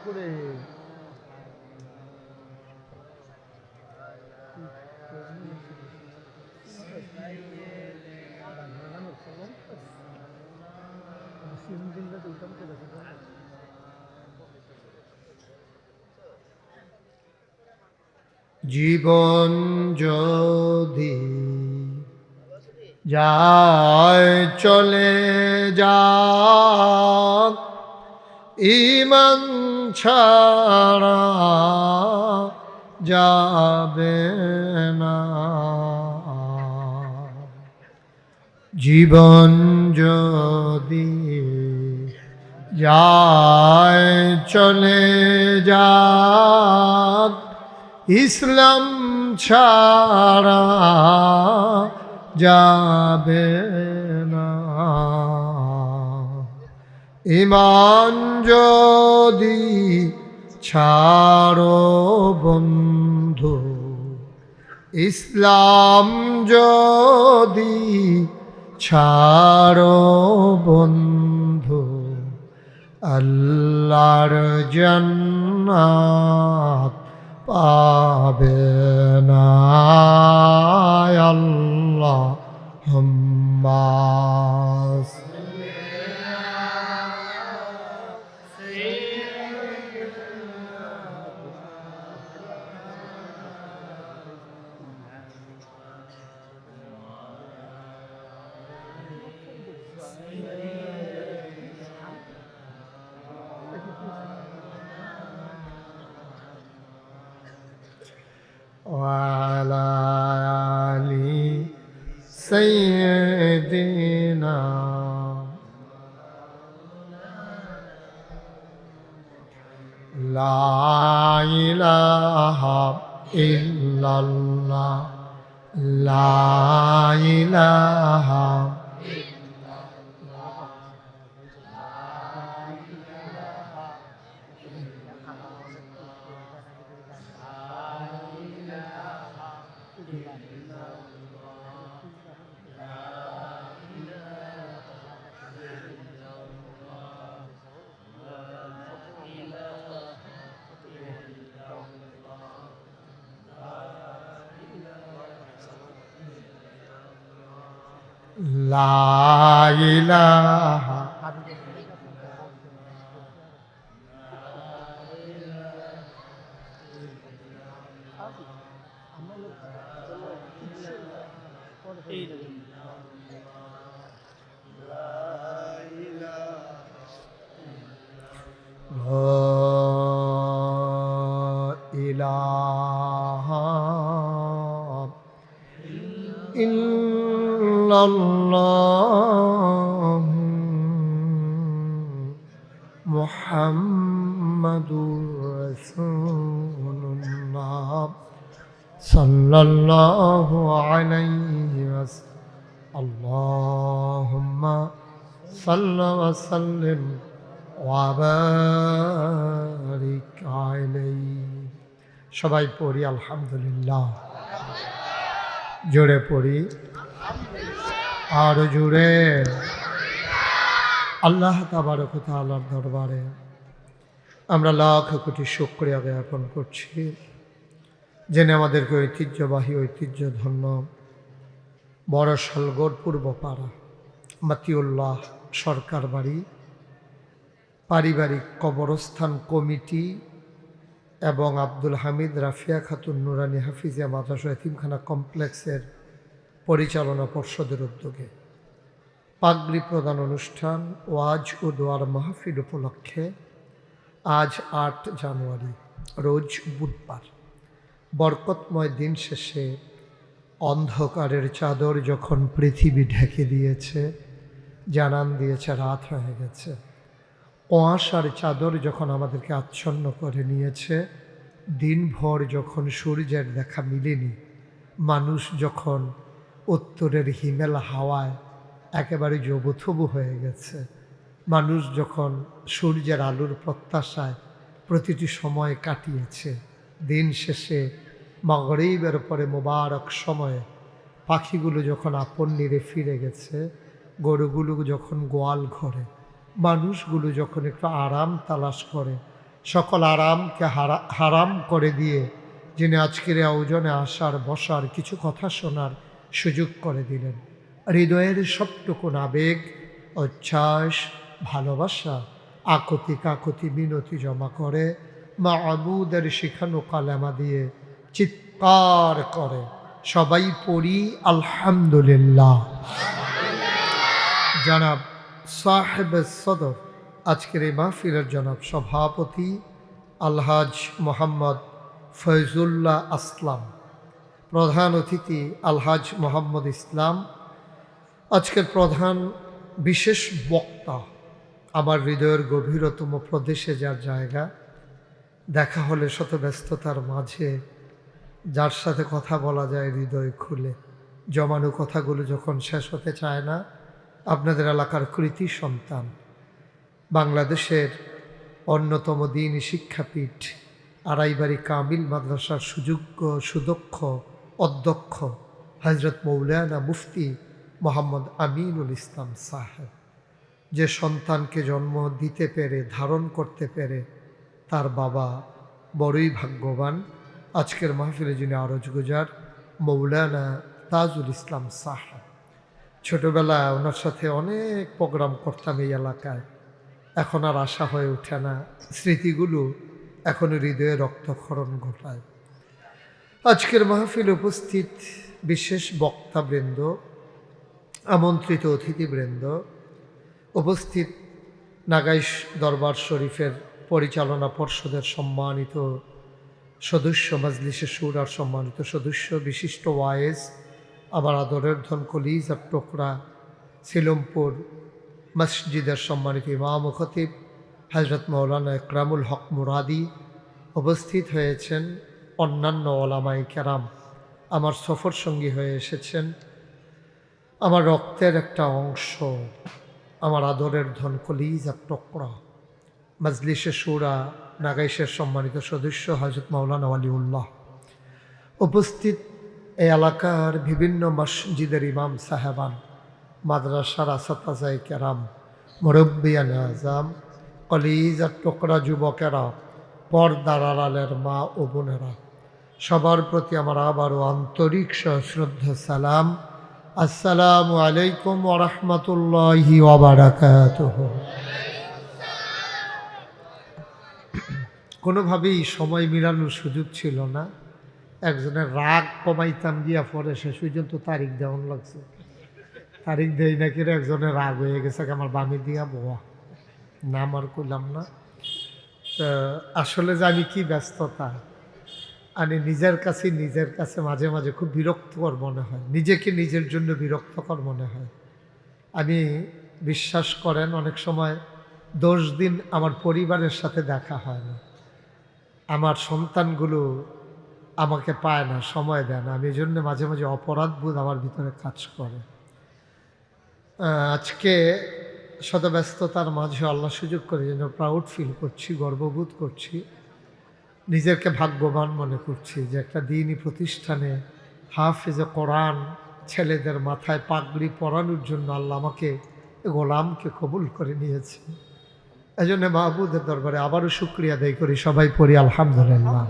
করে জীবন যদি যায় চলে যাক ঈমান ছাড়া যাবে না। জীবন যদি যায় চলে যাক ইসলাম ছাড়া যাবে না। ঈমান যদি ছাড়ো বন্ধু, ইসলাম যদি ছাড়ো বন্ধু, আল্লাহর জান্নাত পাবে না। আল্লাহুম্মা وعلى آل سيدنا لا إله إلا الله لا إله لا إله ইল্লাল্লাহ মুহাম্মাদুর রাসূলুল্লাহ সাল্লাল্লাহু আলাইহি ওয়াসাল্লাম। আল্লাহুম্মা সাল্লি ওয়া সাল্লিম ওয়া বারিক আলাইহি। সবাই পড়ি আলহামদুলিল্লাহ। জোরে পড়ি আর জোরে। আল্লাহ তাবারক ওয়া তাআলার দরবারে আমরা লাখ কোটি শুকরিয়া জ্ঞাপন করছি, জেনে আমাদেরকে ঐতিহ্যবাহী ঐতিহ্যধন্য বড়শালগড় পূর্বপাড়া মতিউল্লাহ সরকার বাড়ি পারিবারিক কবরস্থান কমিটি এবং আব্দুল হামিদ রাফিয়া খাতুন নুরানি হাফিজিয়া মাদ্রাসা এতিমখানা কমপ্লেক্সের পরিচালনা পর্ষদের উদ্যোগে পাগড়ি প্রদান অনুষ্ঠান ওয়াজ ও দোয়ার মাহফিল উপলক্ষে আজ ৮ জানুয়ারি রোজ বুধবার বরকতময় দিন শেষে অন্ধকারের চাদর যখন পৃথিবী ঢেকে দিয়েছে, জানান দিয়েছে রাত হয়ে গেছে, কুয়াশার চাদর যখন আমাদেরকে আচ্ছন্ন করে নিয়েছে, দিনভর যখন সূর্যের দেখা মিলেনি, মানুষ যখন উত্তরের হিমেল হাওয়ায় একেবারে জবুথবু হয়ে গেছে। মানুষ যখন সূর্যের আলোর প্রত্যাশায় প্রতিটি সময় কাটিয়েছে, দিন শেষে মাগরিবের পরে মোবারক সময়ে পাখিগুলো যখন আপন নিরে ফিরে গেছে, গরুগুলো যখন গোয়াল ঘরে, মানুষগুলো যখন একটু আরাম তালাশ করে, সকল আরামকে হারাম করে দিয়ে যিনি আজকের আয়োজনে আসার বসার কিছু কথা শোনার সুযোগ করে দিলেন, হৃদয়ের সবটুকু আবেগ, উচ্ছ্বাস, ভালোবাসা, আকুতি কাকুতি মিনতি জমা করে মাবুদের শিখানো কালেমা দিয়ে চিৎকার করে সবাই পড়ি আলহামদুলিল্লাহ। জনাব সাহেব সদর, আজকের এই মাহফিলের জনাব সভাপতি আলহাজ মোহাম্মদ ফয়জুল্লাহ আসলাম, প্রধান অতিথি আলহাজ মোহাম্মদ ইসলাম, আজকের প্রধান বিশেষ বক্তা, আমার হৃদয়ের গভীরতম প্রদেশে যার জায়গা, দেখা হলে শত ব্যস্ততার মাঝে যার সাথে কথা বলা যায় হৃদয় খুলে, জমানো কথাগুলো যখন শেষ হতে চায় না, আপনাদের এলাকার কৃতি সন্তান, বাংলাদেশের অন্যতম দ্বীনি শিক্ষাপীঠ আড়াইবাড়ি কামিল মাদ্রাসার সুযোগ্য সুদক্ষ অধ্যক্ষ হযরত মৌলানা মুফতি মোহাম্মদ আমিনুল ইসলাম সাহেব, যে সন্তানকে জন্ম দিতে পেরে ধারণ করতে পেরে তার বাবা বড়ই ভাগ্যবান, আজকের মাহফিলে যিনি আরজগুজার মৌলানা তাজুল ইসলাম সাহেব। ছোটবেলায় ওনার সাথে অনেক প্রোগ্রাম করতাম এই এলাকায়, এখন আর আশা হয়ে ওঠে না, স্মৃতিগুলো এখনও হৃদয়ে রক্তক্ষরণ ঘটায়। আজকের মাহফিলে উপস্থিত বিশেষ বক্তাবৃন্দ, আমন্ত্রিত অতিথিবৃন্দ, উপস্থিত নাগাইশ দরবার শরীফের পরিচালনা পর্ষদের সম্মানিত সদস্য, মজলিসে শুরার সম্মানিত সদস্য, বিশিষ্ট ওয়ায়েজ, আবার আদরের ধন কলিজার টুকরা সিলমপুর মসজিদের সম্মানিত ইমাম ও খতিব হযরত মৌলানা ইকরামুল হক মুরাদি, উপস্থিত হয়েছেন অন্যান্য ওলামায়ে কেরাম, আমার সফর সঙ্গী হয়ে এসেছেন, আমার রক্তের একটা অংশ, আমার আদরের ধন কলিজার টুকরা মজলিসে শুরা নাগাইশের সম্মানিত সদস্য হযরত মাওলানা ওয়ালিউল্লাহ, উপস্থিত এই এলাকার বিভিন্ন মসজিদের ইমাম সাহেবান, মাদ্রাসার আসাতাজায়ে কেরাম, মুরব্বিয়ানে আজম, কলিজার টুকরা যুবকেরা, পর্দার আড়ালের মা ও বোনেরা, সবার প্রতি আমার আবারও আন্তরিক সশ্রদ্ধা সালাম। আসসালামু আলাইকুম ওয়া রাহমাতুল্লাহি ওয়া বারাকাতুহু। কোনোভাবেই সময় মিলানোর সুযোগ ছিল না, একজনের রাগ কমাইতাম গিয়া পরে শেষ পর্যন্ত তারিখ দেওয়ান লাগছে, তারিখ দেই না কিরে একজনের রাগ হয়ে গেছে আমার বামি দিয়া বোয়া, নাম আর করলাম না। আসলে জানি কি ব্যস্ততা, আমি নিজের কাছে মাঝে মাঝে খুব বিরক্তকর মনে হয়, নিজেকে নিজের জন্য বিরক্তকর মনে হয়। আমি বিশ্বাস করেন অনেক সময় 10 দিন আমার পরিবারের সাথে দেখা হয় না, আমার সন্তানগুলো আমাকে পায় না, সময় দেয় না, আমি এই জন্য মাঝে মাঝে অপরাধবোধ আমার ভিতরে কাজ করে। আজকে শত ব্যস্ততার মাঝে আল্লাহ সুযোগ করে যেন প্রাউড ফিল করছি, গর্ববোধ করছি, নিজেকে ভাগ্যবান মনে করছি যে একটা দ্বীনি প্রতিষ্ঠানে হাফেজে কোরআন ছেলেদের মাথায় পাগড়ি পরানোর জন্য আল্লাহ আমাকে গোলামকে কবুল করে নিয়েছে। এই জন্য মাহবুদের দরবারে আবারও শুকরিয়া আদায় করি, সবাই পড়ি আলহামদুলিল্লাহ।